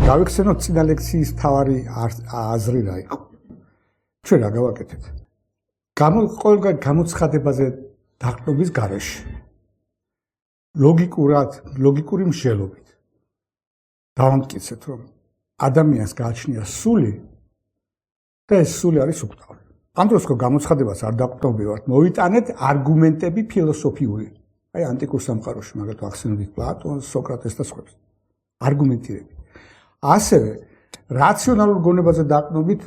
გავიხსენოთ წინა ლექციის მთავარი აზრი რა იყო. ჩვენ რა გავაკეთეთ? ყოველგვარ გამოცხადებაზე დაყრდნობის გარეშე ლოგიკური მსჯელობით დავამტკიცეთ, რომ ადამიანს გააჩნია სული და ეს სული არის უკთავი. ამ დროს ხო გამოცხადებას არ დაყრდნობივართ, მოვიტანეთ არგუმენტები ფილოსოფიური. აი ანტიკურ სამყაროში, მაგათ ახსენებთ პლატონს, სოკრატეს და სხვებს. არგუმენტირები. ასევე რაციონალურ გონებაზე დაყრდნობით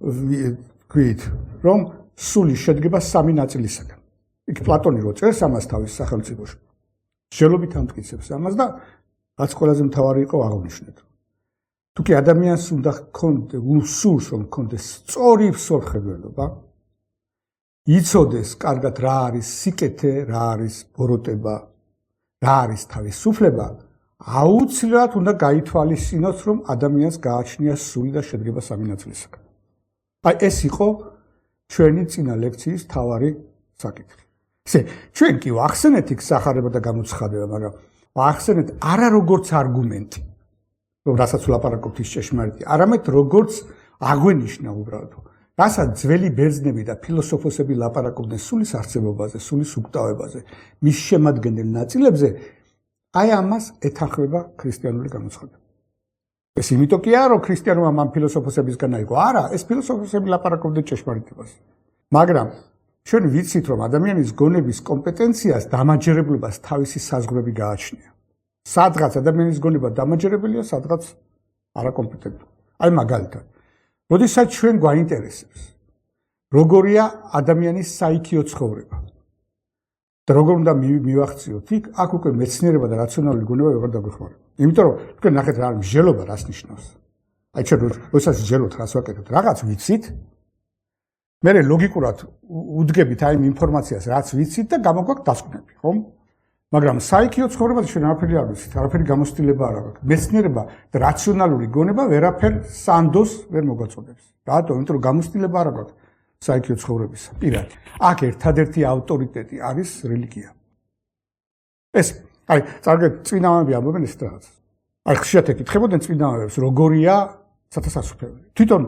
ვთქვით, რომ სული შედგება სამი ნაწილისაგან. იქ პლატონი რო წერს ამას თავის სახელმწიფოში. მსჯელობით ამტკიცებს ამას და რაც ყველაზე მთავარი იყო აღნიშნეთ. თუ კი ადამიანს უნდა სურს რომ ქონდეს სწორი მსოფლმხედველობა, იცოდეს კარგად რა არის სიკეთე, რა არის ბოროტება, რა არის თავისუფლება, აუცილებლად უნდა გაითვალისწინოს, რომ ადამიანს გააჩნია სული და შედგება სამი ნაწილისაგან. აი ეს იყო ჩვენი წინა ლექციის მთავარი საკითხი. ისე ჩვენ კი ვახსენეთ იქ სახარება და გამოცხადება, მაგრამ ვახსენეთ არა როგორც არგუმენტი, რომ რასაც ვლაპარაკობთ ის ჭეშმარიტია, არამედ როგორც აღვენიშნა უბრალოდ. რასაც ძველი ბერძნები და ფილოსოფოსები ლაპარაკობდნენ სულის არსებობაზე, სულის უკტავებაზე, მის შემადგენელ ნაწილებზე, აი ამას ეთანხმება ქრისტიანული გამოცხადება. ეს იმიტომ კი არა, რომ ქრისტიანობა ამ ფილოსოფოსებისგან აიღო. არა, ეს ფილოსოფოსები ლაპარაკობდნენ ჭეშმარიტებას. მაგრამ ჩვენ ვიცით, რომ ადამიანის გონების კომპეტენციას დამაჯერებლობას თავისი საზღვრები გააჩნია. სადღაც ადამიანის გონება დამაჯერებელია, სადღაც არაკომპეტენტური. აი მაგალითად, როდესაც ჩვენ გვაინტერესებს, როგორია ადამიანის საიქიო ცხოვრება და როგორ უნდა მივახციოთ იქ, აქ უკვე მეცნიერება და რაციონალური გონება ვეღარ დაგვეხმარება. იმიტომ რომ თქვენ ნახეთ რა არის მსჯელობა, რას ნიშნავს. აი ჩვენ როდესაც მსჯელობთ, რას ვაკეთებთ, რაღაც ვიცით, მე ლოგიკურად უდგებით აი იმ ინფორმაციას, რაც ვიცით და გამოგვაქვს დასკვნები, ხო? მაგრამ საიქიო ცხოვრებაზე ჩვენ არაფერი არ ვიცით, არაფერი გამოცდილება არ აქვს. მეცნიერება და რაციონალური გონება ვერაფერ სანდოს ვერ მოგვაწოდებს. რატო? იმიტომ რომ გამოცდილება არ აქვს საიქიო ცხოვრებისა. პირად. აქ ერთადერთი ავტორიტეტი არის რელიგია. ეს აი წარგეთ წინამამები ამბობენ ეს რაღაც. აი ხშირად ეკითხებოდნენ წინამამებს, როგორია სათასასუფლებელი. თვითონ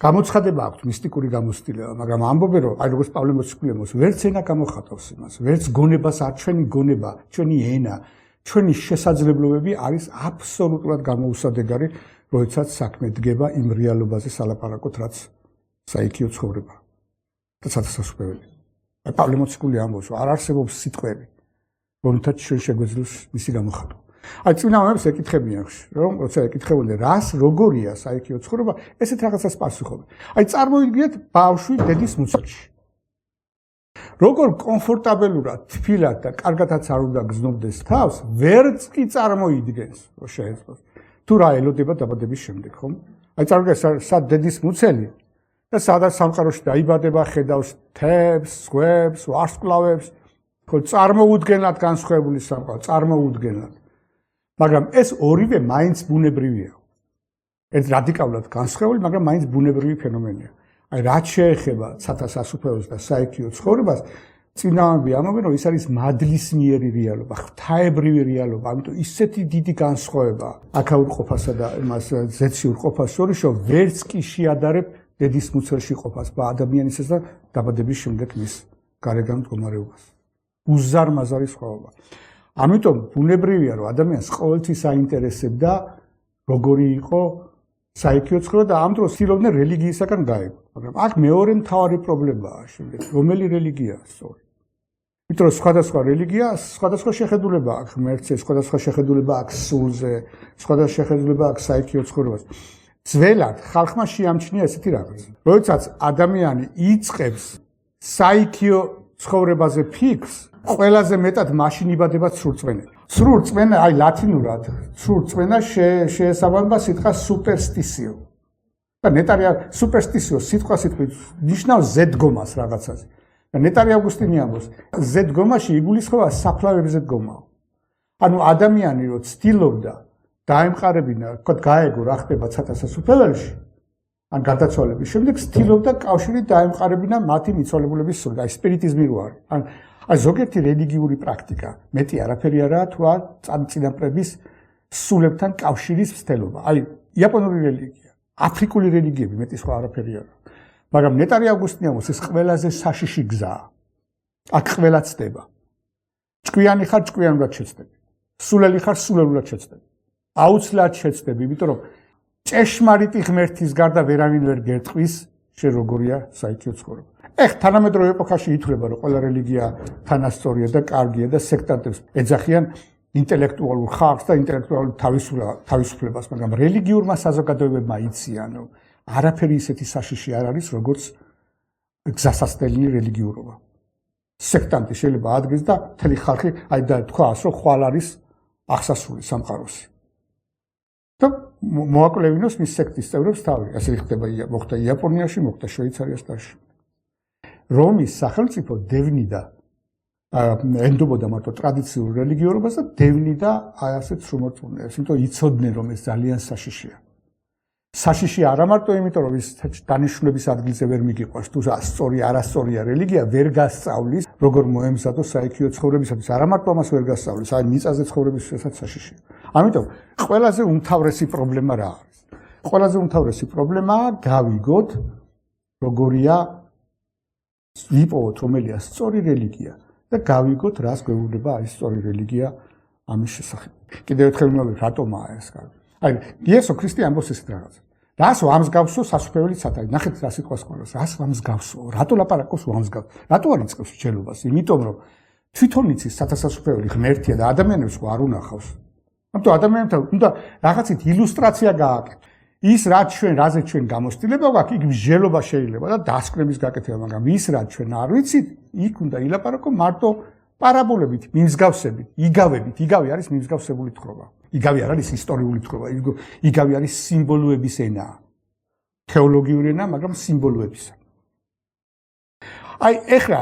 გამოცხადება აქვს მისტიკური გამოცდილება, მაგრამ ამბობენ რომ აი როგორც პავლე მოციქულიემოს ვერც ენა გამოხატავს იმას, ვერც გონებას არ ჩვენი გონება, ჩვენი ენა, ჩვენი შესაძლებლობები არის აბსოლუტურად გამოუსადეგარი, როდესაც საქმე დგება იმ რეალობაზე სალაპარაკოთ, რაც საიქიო ცხოვრება და სათასასუფლებელი. აი პავლე მოციქული ამბობს, რომ არ არსებობს სიტყვები, რომლითაც ჩვენ შეგვეძლოს მისი გამოხატვა. აი წინამამებს ეკითხებიან, რომ როცა ეკითხებოდნენ რას, როგორია საიქიო ცხოვრება, ესეთ რაღაცას პასუხობენ. აი წარმოიდგინეთ ბავშვი დედის მუცელში. როგორ კომფორტაბელურად, თბილად და კარგადაც არ უნდა გზნობდეს თავს, ვერც კი წარმოიდგენს, რომ შეეძლოს. თუ რა ელოდება დაბადების შემდეგ, ხო? აი წარმოიდგინეთ სად დედის მუცელი და სადაც სამყაროში დაიბადება, ხედავს თებს, ზღვებს, ვარსკვლავებს, ხო წარმოუდგენლად განსხვავებული სამყარო, წარმოუდგენლად. მაგრამ ეს ორივე მაინც ბუნებრივია. ეს რადიკალურად განსხვავებული, მაგრამ მაინც ბუნებრივი ფენომენია. აი რაც შეეხება სათასასუფლებლობას და საიქიო ცხოვრებას, წინამამები ამბობენ, რომ ის არის მადლისმიერი რეალობა, ღვთაებრივი რეალობა, ამიტომ ისეთი დიდი განსხვავება აქაურ ყოფასა და იმას ზეციურ ყოფას შორის, რომ ვერც კი შეადარებ დედის მუცელში ყოფას და ადამიანისას და დაბადების შემდეგ მის გარეგან მდგომარეობას. უზარმაზარი სხვაობა. ამიტომ ბუნებრივია, რომ ადამიანს ყოველთვის აინტერესებდა როგორი იყო საიქიო ცხოვრება და ამ დროს ცდილობდნენ რელიგიისაგან გაეგო. მაგრამ აქ მეორე მთავარი პრობლემაა შემდეგ, რომელი რელიგია სწორი. იმიტომ რომ სხვადასხვა რელიგია, სხვადასხვა შეხედულება აქვს ღმერთზე, სხვადასხვა შეხედულება აქვს სულზე, სხვადასხვა შეხედულება აქვს საიქიო ცხოვრებას. ძველად ხალხმა შეამჩნია ესეთი რაღაც. როდესაც ადამიანი იწყებს საიქიო ცხოვრებაზე ფიქრს, ყველაზე მეტად მაშინ იბადება ცრურწმენები. ცრურწმენა, აი ლათინურად, ცრურწმენა შეესაბამება სიტყვას superstitio. და ნეტარი superstitio სიტყვით ნიშნავს ზედგომას რაღაცაზე. და ნეტარი ავგუსტინე ამბობს, ზედგომაში იგულისხმება საფლავებზე დგომაო. ანუ ადამიანი რო ცდილობდა დაემყარებინა, თქო გაეგო რა ხდება სათასასუფლებელში, ან გარდაცვალების შემდეგ ცდილობდა კავშირი დაემყარებინა მათი მიცვალებულების სული, აი სპირიტიზმი რო არის. აი ზოგიერთი რელიგიური პრაქტიკა, მეტი არაფერი არაა თუ არ წინაპრების სულებთან კავშირის მცდელობა. აი იაპონური რელიგია, აფრიკული რელიგიები, მეტი სხვა არაფერი არა. მაგრამ ნეტარი ავგუსტინიამოს ეს ყველაზე საშიში გზაა. აქ ყველა ცდება. ჭკვიანი ხარ, ჭკვიანურად შეცდები. სულელი ხარ, სულელურად შეცდები. აუცილებლად შეცდები, იმიტომ რომ ჭეშმარიტი ღმერთის გარდა ვერავინ ვერ გერტყვის, შენ როგორია საიქიო ცხოვრება. ეხ თანამედროვე ეპოქაში ითვლება, რომ ყველა რელიგია თანასწორია და კარგია და სექტანტებს ეძახიან ინტელექტუალურ ხალხს და ინტელექტუალურ თავისუფლებას, მაგრამ რელიგიურმა საზოგადოებებმა იციან, რომ არაფერი ისეთი საშიში არ არის, როგორც გზასასწრელი რელიგიურობა. სექტანტი შეიძლება ადგეს და მთელი ხალხი და თქვას, რომ ხვალ არის აღსასრული სამყაროსი. და მოაკლევინოს მის სექტის წევრებს თავი. ასე ხდება მოხდა იაპონიაში, მოხდა შვეიცარიაში და ასე. რომის სახელმწიფო დევნიდა ენდობოდა მარტო ტრადიციულ რელიგიურობას და დევნიდა აი ასეთ სრუმორწმუნეებს, იმიტომ იცოდნენ რომ ეს ძალიან საშიშია. საშიში არა მარტო იმიტომ რომ ის დანიშნულების ადგილზე ვერ მიგიყვარს, თუ სწორი არასწორია რელიგია, ვერ გასწავლის, როგორ მოემზადოს საიქიო ცხოვრებისათვის, არა მარტო ამას ვერ გასწავლის, აი მიწაზე ცხოვრებისასაც საშიშია. ამიტომ ყველაზე უმთავრესი პრობლემა რა არის? ყველაზე უმთავრესი პრობლემაა გავიგოთ როგორია ვიპოვოთ რომელია სწორი რელიგია და გავიგოთ რას გვეუბნება აი სწორი რელიგია ამის შესახებ. კიდევ ერთხელ მოვიყვე რატომაა ეს კარგი. აი იესო ქრისტე ამბობს ესეთ რაღაცა. რას ვამსგავსო სასופველით სათავე. ნახეთ რა სიტყვას ყოლას. რას ვამსგავსო? რატო ლაპარაკობს ვამსგავსო? რატო არ იწყებს მსჯელობას? იმიტომ რომ თვითონ იცის სათასასופველი ღმერთია და ადამიანებს არ უნახავს. ამიტომ ადამიანებთან უნდა რაღაცით ილუსტრაცია გააკეთო. ის რაც რაზე ჩვენ გამოცდილება გვაქვს, იქ მსჯელობა შეიძლება და დასკვნების გაკეთება, მაგრამ ის რაც ჩვენ არ ვიცით, იქ უნდა ილაპარაკო მარტო პარაბოლებით, მიმსგავსებით, იგავებით. იგავი არის მიმსგავსებული თხრობა. იგავი არ არის ისტორიული თხრობა, იგავი არის სიმბოლოების ენა. თეოლოგიური ენა, მაგრამ სიმბოლოებისა. აი, ეხლა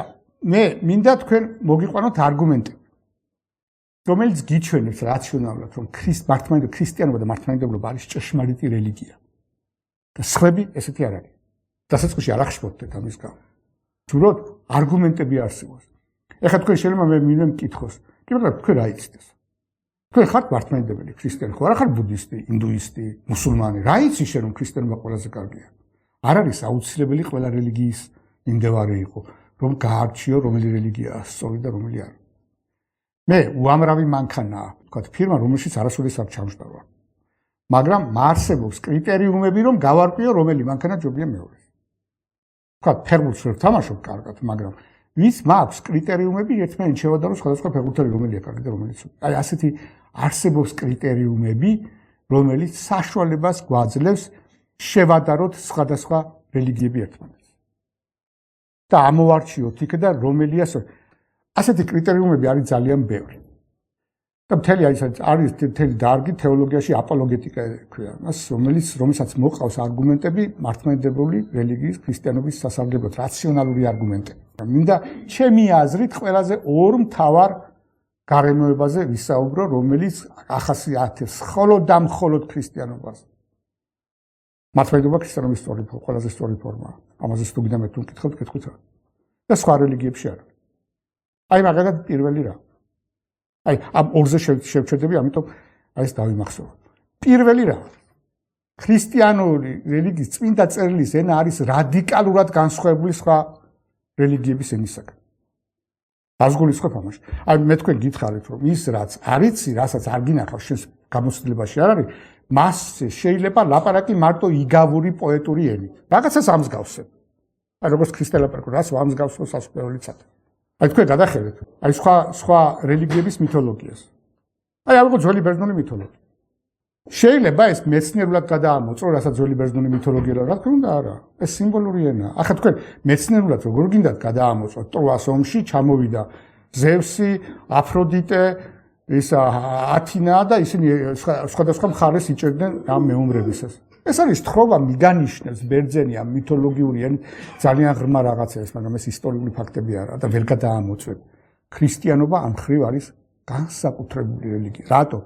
მე მინდა თქვენ მოგიყვანოთ არგუმენტები, რომელიც გიჩვენებს რაციონალურად, რომ ქრისტიანობა და მართლმადიდებლობა არის ჭეშმარიტი რელიგია. და სხვები ესეთი არ არის. დასაწყისში არ ახშობდეთ ამის გამო. ჯუროთ არგუმენტები არსებობს. ეხლა თქვენ შეიძლება მე მკითხოს, კი მაგრამ თქვენ რა იცით? თქვენ ხართ მართლმადიდებელი ქრისტიანი, ხო არა ხარ ბუდისტი, ინდუისტი, მუსულმანი? რა იცი შენ რომ ქრისტიანობა ყველაზე კარგია? არ არის აუცილებელი ყველა რელიგიის მიმდევარი იყო, რომ გაარჩიო რომელი რელიგიაა სწორი და რომელი არა. მე უამრავი მანქანაა, თქვათ, ფირმა, რომელშიც არასოდეს არ ჩამჯდავა. მაგრამ არსებობს კრიტერიუმები, რომ გავარკვიო, რომელი მანქანა ჯობია მეორეს. თქვათ, ფეხბურთს ვერ ვთამაშობ კარგად, მაგრამ ვის მაქვს კრიტერიუმები, ერთმანეთს შევადარო სხვადასხვა ფეხბურთელი რომელია კარგი და რომელიც არა. აი ასეთი არსებობს კრიტერიუმები, რომელიც საშუალებას გვაძლევს შევადაროთ სხვადასხვა რელიგიები ერთმანეთს. და ამოვარჩიოთ იქ და რომელია ასეთი კრიტერიუმები არის ძალიან ბევრი. და მთელი არის მთელი დარგი თეოლოგიაში აპოლოგეტიკა ქვია, რომელსაც მოყავს არგუმენტები მართლმადიდებლური რელიგიის ქრისტიანობის სასარგებლოდ, რაციონალური არგუმენტები. მინდა ჩემი აზრით ყველაზე ორ მთავარ გარემოებაზე ვისაუბრო, რომელიც ახასიათებს მხოლოდ და მხოლოდ ქრისტიანობას. მართლმადიდებლობა ქრისტიანობის ყველაზე სწორი ფორმაა. ამაზე თუ მე თუ მკითხავთ, კითხოთ რა. და სხვა რელიგიებში არა. აი მაგალითად პირველი რა. აი ამ ორზე შევჩერდები, ამიტომ აი ეს დავიმახსოვროთ. პირველი რა. ქრისტიანული რელიგიის წმინდა წერილის ენა არის რადიკალურად განსხვავებული სხვა რელიგიების ენისაგან. დაზგულისხმობ ამაში. აი მე თქვენ გითხარით, რომ ის რაც არიცი, რასაც არ გინახავს შენს გამოცდილებაში არ არის, მას შეიძლება ლაპარაკი მარტო იგავური პოეტური ენით. რაღაცას ამსგავსებ. აი როგორც ქრისტე ლაპარაკო, რას ვამსგავსო სასופველით სათავე. აი თქვენ გადახედეთ, აი სხვა რელიგიების მითოლოგიას. აი ამක ძველი ბერძნული მითოლოგია. შეიძლება ეს მეცნიერულად გადაამოწრო, რასაც ძველი ბერძნული მითოლოგია რა თქმა უნდა არა. ეს სიმბოლური ენაა. ახლა თქვენ მეცნიერულად როგორ გინდათ გადაამოწროთ? ტროას ომში ჩამოვიდა ზევსი, აფროდიტე, ათინა და ისინი სხვადასხვა მხარეს იჭერდნენ ამ მეომრებისას. ეს არის თხრობა მიგანიშნებს ბერძენი ამ მითოლოგიური ძალიან ღრმა რაღაცებს, მაგრამ ეს ისტორიული ფაქტები არა და ვერ გადაამოწრებ. ქრისტიანობა ამ ხრივ არის განსაკუთრებული რელიგია. რატო?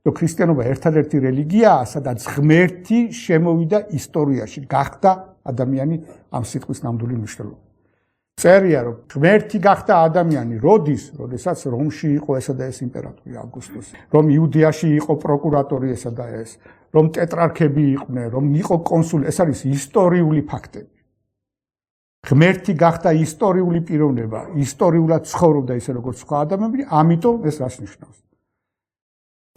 რომ ქრისტიანობა ერთადერთი რელიგიაა, სადაც ღმერთი შემოვიდა ისტორიაში, გახდა ადამიანი ამ სიტყვის ნამდვილი მნიშვნელობა. წერია რომ ღმერთი გახდა ადამიანი როდესაც რომში იყო ესა და ეს იმპერატორი ავგუსტუსი, რომ იუდეაში იყო პროკურატორი ესა და ეს, რომ ტეტრარქები იყვნენ, რომ იყო კონსული, ეს არის ისტორიული ფაქტები. ღმერთი გახდა ისტორიული პიროვნება, ისტორიულად ცხოვრობდა ისე როგორც სხვა ადამიანები, ამიტომ ეს რას ნიშნავს?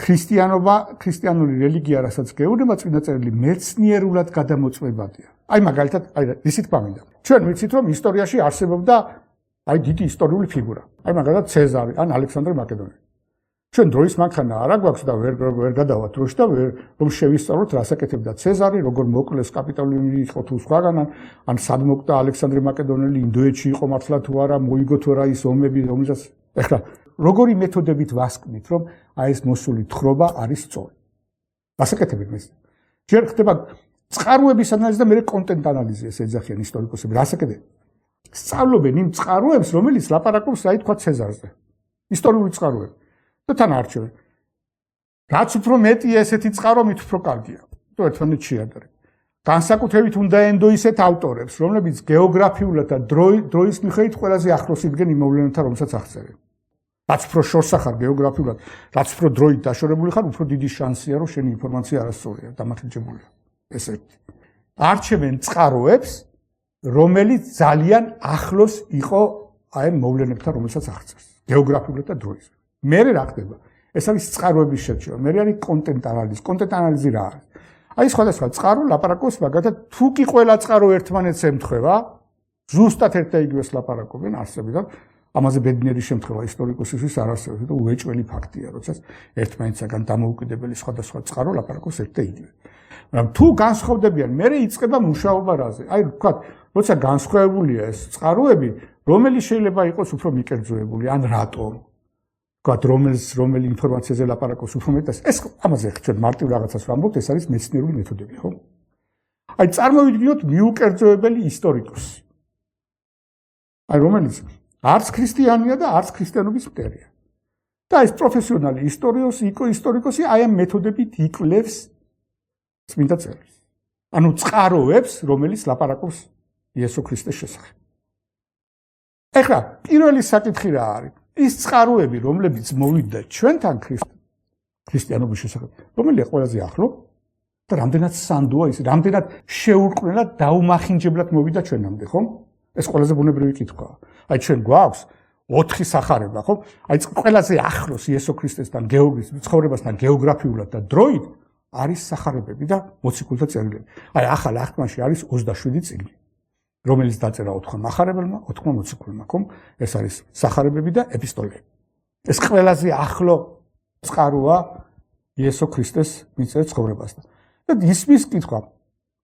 ქრისტიანული რელიგია, რასაც გეუბნება წმინდა წერილი, მეცნიერულად გადამოწმებადია. აი მაგალითად, ისიც პამინდა. ჩვენ ვიცით რომ ისტორიაში არსებობდა დიდი ისტორიული ფიგურა. აი მაგალითად ცეზარი ან ალექსანდრე მაკედონელი. ჩვენ დროის მანქანა არ აგვაქვს და ვერ გადავალთ დროში და რომ შევისწავლოთ რას აკეთებდა ცეზარი, როგორ მოკლეს კაპიტოლიუმი იყო თუ სხვაგან, ან სად მოკვდა ალექსანდრე მაკედონელი, ინდოეთში იყო მართლა თუ არა, მოიგო თუ არა ის ომები, რომელსაც ეხლა როგორი მეთოდებით ვასკვნით, რომ აი ეს მოსული თხრობა არის სწორი. რას აკეთებენ ეს? ჯერ ხდება წყაროების ანალიზი და მე კონტენტ ანალიზი ეს ეძახიან ისტორიკოსები. რას აკეთებენ? სწავლობენ იმ წყაროებს, რომელიც ლაპარაკობს აი თქვა ცეზარზე. ისტორიული წყაროები. და თან არჩევენ. რაც უფრო მეტია ესეთი წყარო, მით უფრო კარგია. თუ ერთმანეთს შეადარებ. განსაკუთრებით უნდა ენდო ისეთ ავტორებს, რომლებიც გეოგრაფიულად და დროის მიხედვით ყველაზე ახლოს იდგენ იმ მოვლენებთან, რომელსაც აღწერენ. რაც უფრო შორს ახარ გეოგრაფიულად, რაც უფრო დროით დაშორებული ხარ, უფრო დიდი შანსია, რომ შენი ინფორმაცია არასწორია, დამახინჯებულია. ეს ერთი. არჩევენ წყაროებს, რომელიც ძალიან ახლოს იყო აი მოვლენებთან, რომელსაც აღწერს. გეოგრაფიულად და დროის. მე რა ხდება? ეს არის წყაროების შერჩევა. მე არის კონტენტ ანალიზი. კონტენტ ანალიზი რა არის? აი სხვადასხვა წყარო ლაპარაკობს მაგათად თუ კი ყველა წყარო ერთმანეთს ემთხვევა, ზუსტად ერთ და იგივეს ლაპარაკობენ არსებიდან. ამაზე ბედნიერი შემთხვევა ისტორიკოსისთვის არ არსებობს და უეჭველი ფაქტია, როდესაც ერთმანეთსაგან დამოუკიდებელი სხვადასხვა წყარო ლაპარაკობს ერთ და იგივე. მაგრამ თუ განსხვავდებიან, მე იწყება მუშაობა რაზე? აი ვთქვათ, როცა განსხვავებულია ეს წყაროები, რომელიც შეიძლება იყოს უფრო მიკერძოებული, ან რატომ? ვთქვათ, რომელი ინფორმაციაზე ლაპარაკობს უფრო მეტად, ეს ამაზე ჩვენ მარტივ რაღაცას ვამბობთ, ეს არის მეცნიერული მეთოდები, ხო? აი წარმოვიდგინოთ მიუკერძოებელი ისტორიკოსი. აი რომელიც არც ქრისტიანია და არც ქრისტიანობის მტერია. და ეს პროფესიონალი ისტორიკოსი აი ამ მეთოდებით იკვლევს წმინდა წერილს. ანუ წყაროებს, რომელიც ლაპარაკობს იესო ქრისტეს შესახებ. ეხლა პირველი საკითხი რა არის? ის წყაროები, რომლებიც მოვიდა ჩვენთან ქრისტიანობის შესახებ, რომელია ყველაზე ახლო და რამდენად სანდოა ის, რამდენად შეურყვნელად დაუმახინჯებლად მოვიდა ჩვენამდე, ხო? ეს ყველაზე ბუნებრივი კითხვაა. აი ჩვენ გვაქვს 4 სახარება, ხო? აი ყველაზე ახლოს იესო ქრისტესთან ცხოვრებასთან გეოგრაფიულად და დროით არის სახარებები და მოციქულთა წერილები. აი ახალ აღთქმაში არის 27 წიგნი, რომელიც დაწერა 4 მახარებელმა, 4 მოციქულმა, ხო? ეს არის სახარებები და ეპისტოლეები. ეს ყველაზე ახლო წყაროა იესო ქრისტეს მიწერ ცხოვრებასთან. და ისმის კითხვა.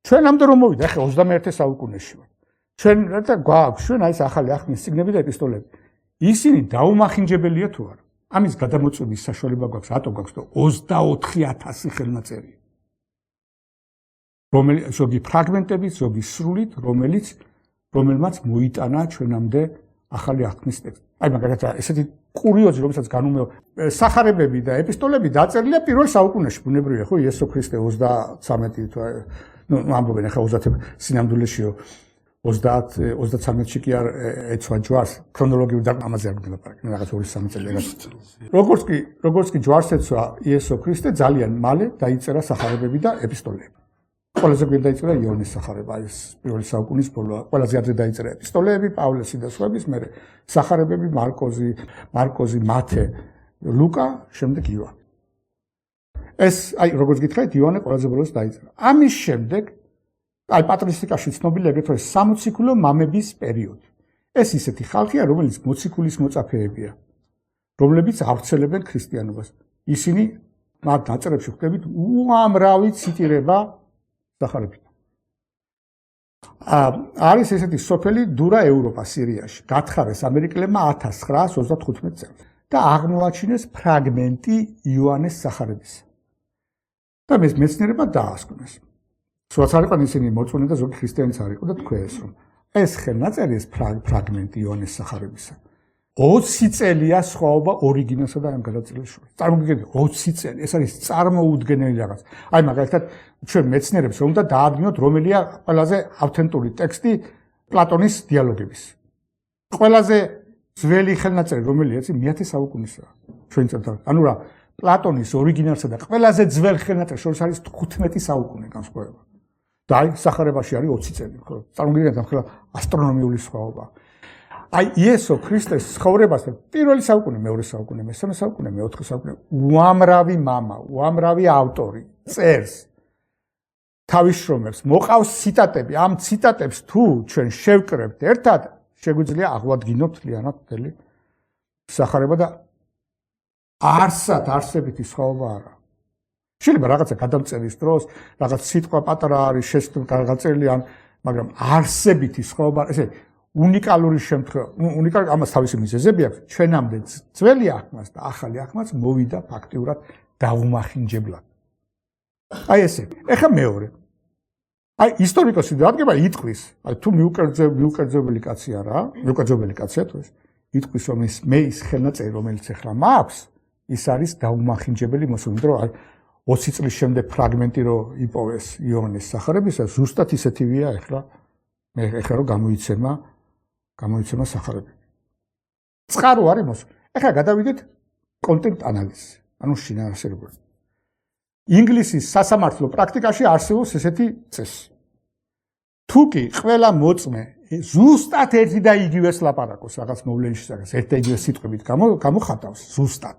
ჩვენამდე რომ მოვიდა, ახლა 21 საუკუნეში ვართ. ჩვენ რა გვაქვს? ჩვენ აი ეს ახალი აღთქმის წიგნები და ეპისტოლეები. ისინი დაუმახინჯებელია თუ არა? ამის გადამოწმების საშუალება გვაქვს, რატო გვაქვს? 24,000 ხელნაწერი. რომელიც ზოგი ფრაგმენტებით, ზოგი სრულით, რომელმაც მოიტანა ჩვენამდე ახალი აღთქმის ტექსტი. აი მაგალითად ესეთი კურიოზი, რომელსაც განუმეორ სახარებები და ეპისტოლეები დაწერილია პირველ საუკუნეში, ბუნებრივია, ხო? იესო ქრისტე 33 თუ ამბობენ ახლა 30 სინამდვილეშიო 33-ში კი არ ეცვა ჯვარს, ქრონოლოგიურ და ამაზე არ გელაპარაკე, რაღაც 2-3 წელი რაღაც. როგორც კი ჯვარს ეცვა იესო ქრისტე, ძალიან მალე დაიწერა სახარებები და ეპისტოლეები. ყველაზე გვიან დაიწერა იონეს სახარება, ეს პირველი საუკუნის ბოლოა. ყველაზე ადრე დაიწერა ეპისტოლეები, პავლესი და სხვების, მერე სახარებები, მარკოზი, მათე, ლუკა, შემდეგ იოანე. ეს აი როგორც გითხარით, იოანე ყველაზე ბოლოს დაიწერა. ამის შემდეგ აი პატრისტიკაში ცნობილი ეგრეთვე სამოციქულო მამების პერიოდი. ეს ისეთი ხალხია, რომელიც მოციქულის მოწაფეებია, რომლებიც ავრცელებენ ქრისტიანობას. ისინი მათ ნაწერებში ხვდებით უამრავი ციტირება სახარებით. არის ესეთი სოფელი დურა ევროპა სირიაში. გათხარეს ამერიკელებმა 1935 წელს და აღმოაჩინეს ფრაგმენტი იოანეს სახარებისა. და მეცნიერებმა დაასკვნეს. სულაც არ იყვნენ ისინი მოწონე და ზოგი ქრისტიანიც არ იყო და თქვეს რომ ეს ხელნაწერი ეს ფრაგმენტი იოანეს სახარებისა 20 წელია სხვაობა ორიგინალსა და ამ გადაწყვეტილების შორის. წარმოგიდგენთ 20 წელი, ეს არის წარმოუდგენელი რაღაც. აი მაგალითად ჩვენ მეცნიერებს რომ უნდა დაადგინოთ რომელია ყველაზე ავთენტური ტექსტი პლატონის დიალოგების. ყველაზე ძველი ხელნაწერი რომელია იცი მე-10 საუკუნისაა ჩვენ წერდა ანუ რა პლატონის ორიგინალსა და ყველაზე ძველ ხელნაწერს შორის არის 15 საუკუნე განსხვავება და აი სახარებაში არის 20 წელი ხო წარმოგიდგენთ ახლა ასტრონომიული სხვაობა აი იესო ქრისტეს ცხოვრებასთან პირველი საუკუნე მეორე საუკუნე მესამე საუკუნე მეოთხე საუკუნე უამრავი მამა უამრავი ავტორი წერს თავის შრომებს მოყავს ციტატები ამ ციტატებს თუ ჩვენ შევკრებთ ერთად შეგვიძლია აღვადგინოთ ლიანად მთელი სახარება და არსებითი სხვაობა არა შეიძლება რაღაცა გადამწერის დროს რაღაც სიტყვა პატარა არის შეღაწერილი ან მაგრამ არსებითი სხვაობა ესე უნიკალური შემთხვევა უნიკალური ამას თავისი მიზეზები აქვს ჩვენამდე ძველი აღქმას და ახალი აღქმას მოვიდა ფაქტიურად დაუმახინჯებლად აი ესე ეხა მეორე აი ისტორიკოსი დადგება იტყვის აი თუ მიუკერძებელი კაცი არა მიუკერძებელი კაცია თუ ეს იტყვის რომ მე ის ხელნაწერი რომელიც ახლა მაქვს ის არის დაუმახინჯებელი მოსული რომ 20 წლის შემდეგ ფრაგმენტი რო იპოვეს იონეს სახარებისა ზუსტად ისეთივეა ახლა მე ახლა რომ გამოიცემა სახარები წყარო არის მოსული ახლა გადავიდეთ კონტენტ ანალიზი ანუ შინაარსებრივი ინგლისის სასამართლო პრაქტიკაში არსებობს ესეთი წესი თუ კი ყველა მოწმე ზუსტად ერთი და იგივეს ლაპარაკობს რაღაც მოვლენში რაღაც ერთ და იგივე სიტყვებით გამოხატავს ზუსტად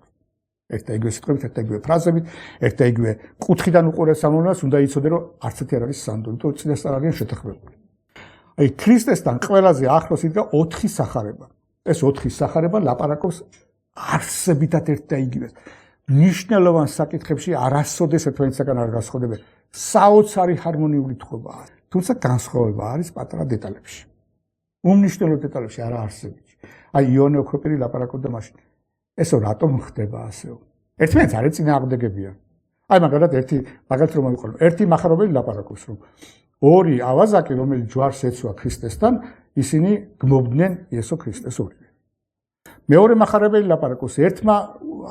ერთ და იგივე სიტყვებით ერთ და იგივე ფრაზებით ერთ და იგივე კუთხიდან უყურებს ამონას უნდა იცოდე რომ არც ერთი არ არის სანდო იმიტომ წინასწარ არიან შეთანხმებული აი ქრისტესთან ყველაზე ახლოს იდგა 4 სახარება ეს 4 სახარება ლაპარაკობს არსებითად ერთ და იგივეს ნიშნულოვან საკითხებში არასოდეს ერთმანეთისგან არ გასხვდებიან საოცარი ჰარმონიული თხოვაა თუმცა განსხვავება არის პატარა დეტალებში უმნიშვნელო დეტალებში არა არსებითში აი იონე ოქროპირი ლაპარაკობდა მაშინ ესო რატომ ხდება ასეო ერთმანეთს არ ეწინააღმდეგებიან აი მაგალითად ერთი მაგალითად რომ მოვიყოლო ერთი მახარებელი ლაპარაკობს რომ ორი ავაზაკი რომელიც ჯვარს ეცვა ქრისტესთან ისინი გმობდნენ იესო ქრისტეს ორივე მეორე მახარებელი ლაპარაკობს ერთმა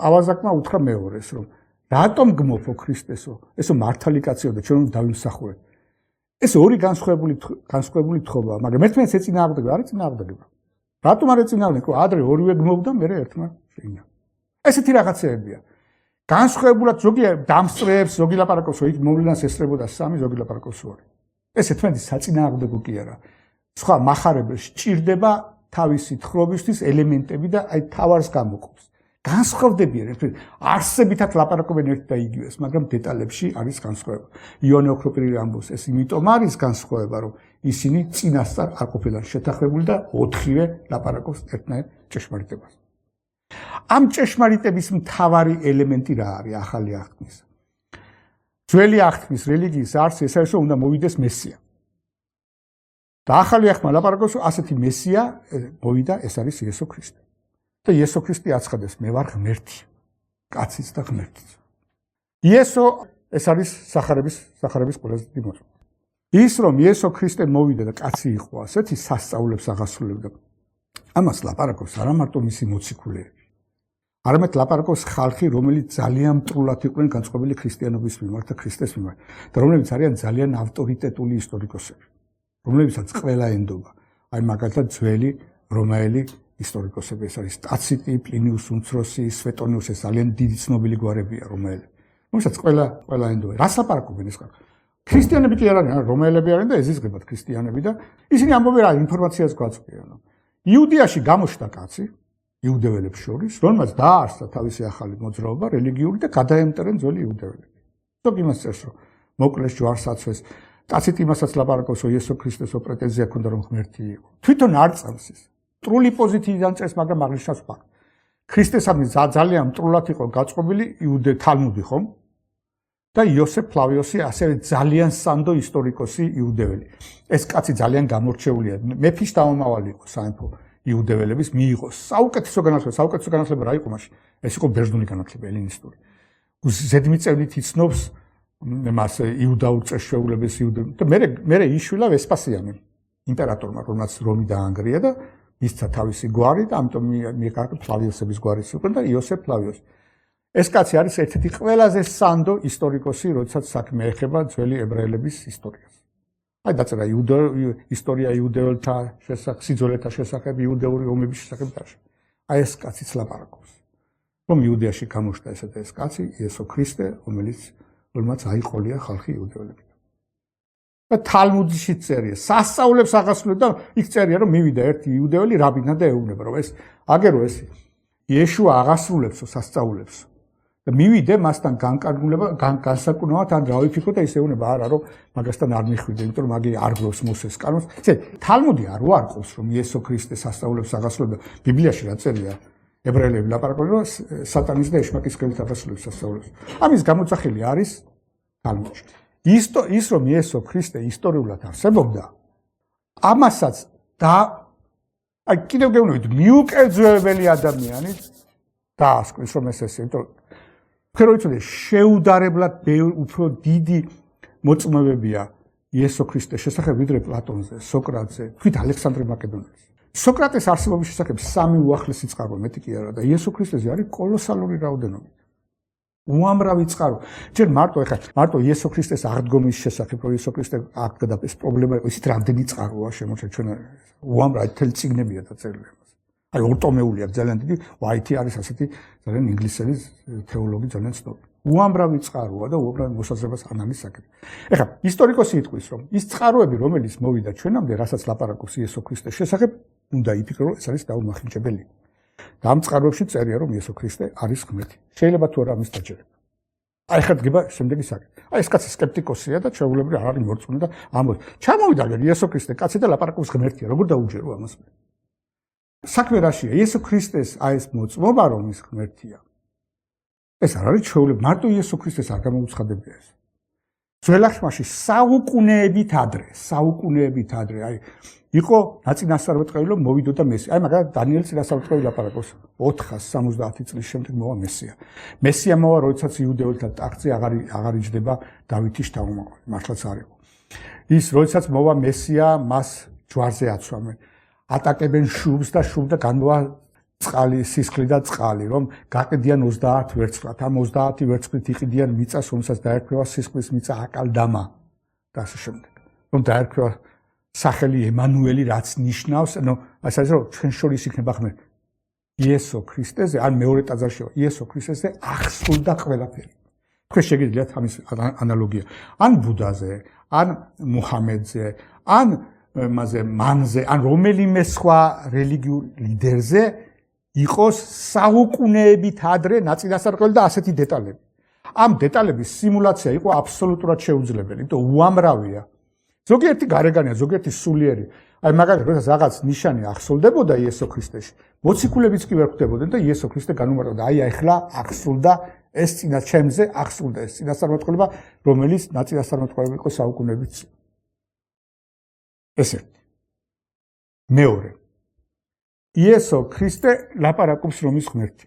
ავაზაკმა უთხრა მეორეს რომ რატომ გმობო ქრისტესო ესო მართალი კაციო და ჩვენ დავიმსახურეთ ეს ორი განსხვავებული თხოვაა მაგრამ ერთმანეთს ეწინააღმდეგება არ ეწინააღმდეგება რატომ არ ეწინააღმდეგება ადრე ორივე გმობდა მე ერთმა შეინა ესეთი რაღაცეებია განსხვავებულად ზოგი დამსწრეებს ზოგი ლაპარაკობს რომ იქ მოვლენას ესწრებოდა 3 ზოგი ლაპარაკობს 2 ეს ერთმანეთის საწინააღმდეგო კი არა სხვა მახარებელს სჭირდება თავისი თხრობისთვის ელემენტები და აი თავარს გამოყოფს განსხვავდებიან ერთმანეთს არსებითად ლაპარაკობენ ერთ და იგივეს მაგრამ დეტალებში არის განსხვავება იონე ოქროპირი ამბობს ეს იმიტომ არის განსხვავება რომ ისინი წინასწარ არ ყოფილან შეთანხმებული და 4-ვე ლაპარაკობს ერთნაირ ჭეშმარიტებას ამ ჭეშმარიტების მთავარი ელემენტი რა არის ახალი აღთქმის ძველი აღთქმის რელიგიის არსი ეს არის რომ უნდა მოვიდეს მესია და ახალი აღთქმა ლაპარაკობს რომ ასეთი მესია მოვიდა ეს არის იესო ქრისტე და იესო ქრისტე აცხადეს მე ვარ ღმერთი კაციც და ღმერთიც იესო ეს არის სახარების ყველაზე დიდი მოწმე ის რომ იესო ქრისტე მოვიდა და კაცი იყო ასეთი სასწაულებს აღასრულებდა ამას ლაპარაკობს არა მარტო მისი მოციქულეები არამედ ლაპარაკობს ხალხი რომელიც ძალიან მტრულად იყვნენ განწყობილი ქრისტიანობის მიმართ და ქრისტეს მიმართ და რომლებიც არიან ძალიან ავტორიტეტული ისტორიკოსები რომლებიცაც ყველა ენდობა აი მაგალითად ძველი რომაელი ისტორიკოსები ეს არის ტაციტი, პლინიუს უმცროსი, სვეტონიუს ეს ძალიან დიდი ცნობილი გვარებია რომაელები. რომელსაც ყველა ენდობა. რას ლაპარაკობენ ეს ხალხი? ქრისტიანები კი არ არიან, რომაელები არიან და ეზიზღებათ ქრისტიანები და ისინი ამბობენ რა ინფორმაციას გვაწვდიან. იუდიაში გამოჩნდა კაცი, იუდეველებს შორის, რომელმაც დაარსა თავისი ახალი მოძრაობა რელიგიური და გადაემტერენ ძველი იუდეველები. ზოგი იმას წერს რომ მოკლეს ჯვარს აცვეს. ტაციტი იმასაც ლაპარაკობს რომ იესო ქრისტესო პრეტენზია ჰქონდა რომ ღმერთი იყო. თვითონ არ წამს ის. Truli pozitivიდან წერს, მაგრამ აღნიშნავს ფაქტს. ქრისტესადმი ძალიან მტრულად იყო გაწყობილი იუდე თალმუდი ხომ? და იოსებ ფლავიოსი ასევე ძალიან სანდო ისტორიკოსი იუდეველი. ეს კაცი ძალიან გამორჩეულია. მეფის თავმომავალი იყო სამეფო იუდეველების მიიღო საუკეთესო განათლება რა იყო მაშინ? ეს იყო ბერძნული განათლება ელინისტური. ზედმიწევნით იცნობს მას იუდაურ წესშეულებას და მე იშვილა ვესპასიანემ იმპერატორმა, რომელსაც რომი დაანგრია და მისცა თავისი გვარი და ამიტომ მიეკარგა ფლავიოსების გვარის უკვე და იოსებ ფლავიოსი. ეს კაცი არის ერთ-ერთი ყველაზე სანდო ისტორიკოსი, როდესაც საქმე ეხება ძველი ებრაელების ისტორიას. აი დაწერა ისტორია იუდეველთა შესახებ, სიძველეთა შესახებ, იუდეური ომების შესახებ და აი ეს კაციც ლაპარაკობს. რომ იუდეაში გამოჩნდა ეს კაცი, იესო ქრისტე, რომელმაც აიყოლია ხალხი იუდეველები. და თალმუდში წერია, სასწაულებს აღასრულებდა, იქ წერია, რომ მივიდა ერთი იუდეველი რაბინა და ეუბნება, რომ ეს აგერო ეს იეშუა აღასრულებსო სასწაულებსო. და მივიდე მასთან განსაკუთრებულად ან რა ვიფიქრო და ისე უნება არა რომ მაგასთან არ მიხვიდე, იმიტომ რომ მაგი არ გლოვს მოსეს კანონს. ესე თალმუდი არ უარყოფს რომ იესო ქრისტე სასწაულებს აღასრულებდა. ბიბლიაში რა წერია? ებრაელები ლაპარაკობენ რომ სატანის და ეშმაკის ხელით აღასრულებს სასწაულებს. ამის გამოძახილი არის თალმუდში. ის რომ იესო ქრისტე ისტორიულად არსებობდა, ამასაც და აი კიდევ გეუბნებით მიუკერძოებელი ადამიანი დაასკვნის რომ ეს ესე, იმიტომ რომ იცოდე შეუდარებლად უფრო დიდი მოწმობებია იესო ქრისტეს შესახებ ვიდრე პლატონზე, სოკრატზე, თვით ალექსანდრე მაკედონელის. სოკრატეს არსებობის შესახებ სამი უახლესი წყარო მეტი კი არა და იესო ქრისტეზე არის კოლოსალური რაოდენობით. უამრავი წყარო. ჯერ მარტო იესო ქრისტეს აღდგომის შესახებ, რომ იესო ქრისტე აღდგა ეს პრობლემა იყო, ისეთ რამდენი წყაროა შემოჩა ჩვენ უამრავი თელი წიგნებია დაწერილი. აი ორტომეული აქვს ძალიან დიდი, ვაითი არის ასეთი ძალიან ინგლისელი თეოლოგი ძალიან ცნობილი. უამრავი წყაროა და უამრავი მოსაზრებას ანალიზს აკეთებს. ეხლა ისტორიკოსი იტყვის, რომ ის წყაროები, რომელიც მოვიდა ჩვენამდე, რასაც ლაპარაკობს იესო ქრისტეს შესახებ, უნდა იფიქრო, რომ ეს არის დაუმახინჯებელი. და ამ წყაროებში წერია, რომ იესო ქრისტე არის ღმერთი. შეიძლება თუ არა ამის დაჯერება. აი ხა დგება შემდეგი საკითხი. აი ეს კაცი სკეპტიკოსია და ჩვეულებრივ არ არის მორწმუნე და ამბობს, ჩამოვიდა იესო ქრისტე კაცი და ლაპარაკობს ღმერთია. როგორ დაუჯერო ამას? საქმე რაშია? იესო ქრისტეს აი ეს მოწმობა რომ ის ღმერთია. ეს არ არის ჩვეულებრივ, მარტო იესო ქრისტეს არ გამოუცხადებია ეს. ძველ აღთქმაში საუკუნეებით ადრე, აი იყო ნაწინასწარმეტყველი რომ მოვიდოდა მესია. აი მაგალითად დანიელის წინასწარმეტყველი ლაპარაკობს 470 წლის შემდეგ მოვა მესია. მესია მოვა, როდესაც იუდეველთა ტახტზე აღარ იჯდება დავითის შთამომავალი, მართლაც არ იყო. ის როდესაც მოვა მესია, მას ჯვარზე აცვამენ. ატაკებენ შუბს და განმოვა წყალი, სისხლი და წყალი, რომ გაყიდიან 30 ვერცხლად. ამ 30 ვერცხლით იყიდიან მიწას, რომელსაც დაერქვევა სისხლის მიწა აკალდამა და ასე შემდეგ. რომ დაერქვევა სახელი ემანუელი, რაც ნიშნავს, ასე რომ ჩვენ შორის იქნება ღმერთი. იესო ქრისტეზე, ან მეორე ტაძარში, იესო ქრისტეზე აღსრულდა ყველაფერი. თქვენ შეგიძლიათ ამის ანალოგია. ან ბუდაზე, ან მუჰამედზე, ან მანზე, ან რომელიმე სხვა რელიგიურ ლიდერზე იყოს საუკუნეებით ადრე ნაწინასწარმეტყველი და ასეთი დეტალები. ამ დეტალების სიმულაცია იყო აბსოლუტურად შეუძლებელი, იმიტომ უამრავია. ზოგიერთი გარეგანია, ზოგიერთი სულიერი. აი მაგალითად, როდესაც რაღაც ნიშანი ახსოვდებოდა იესო ქრისტეში, მოციქულებიც კი ვერ ხვდებოდნენ და იესო ქრისტე განუმარტავდა, აი ახლა ახსრულდა ეს ჩემზე ახსრულდა ეს წინასწარმეტყველება, რომელიც ნაწინასწარმეტყველება იყო საუკუნეებით წინ. ეს ერთი. მეორე. იესო ქრისტე ლაპარაკობს რომ ის ღმერთი.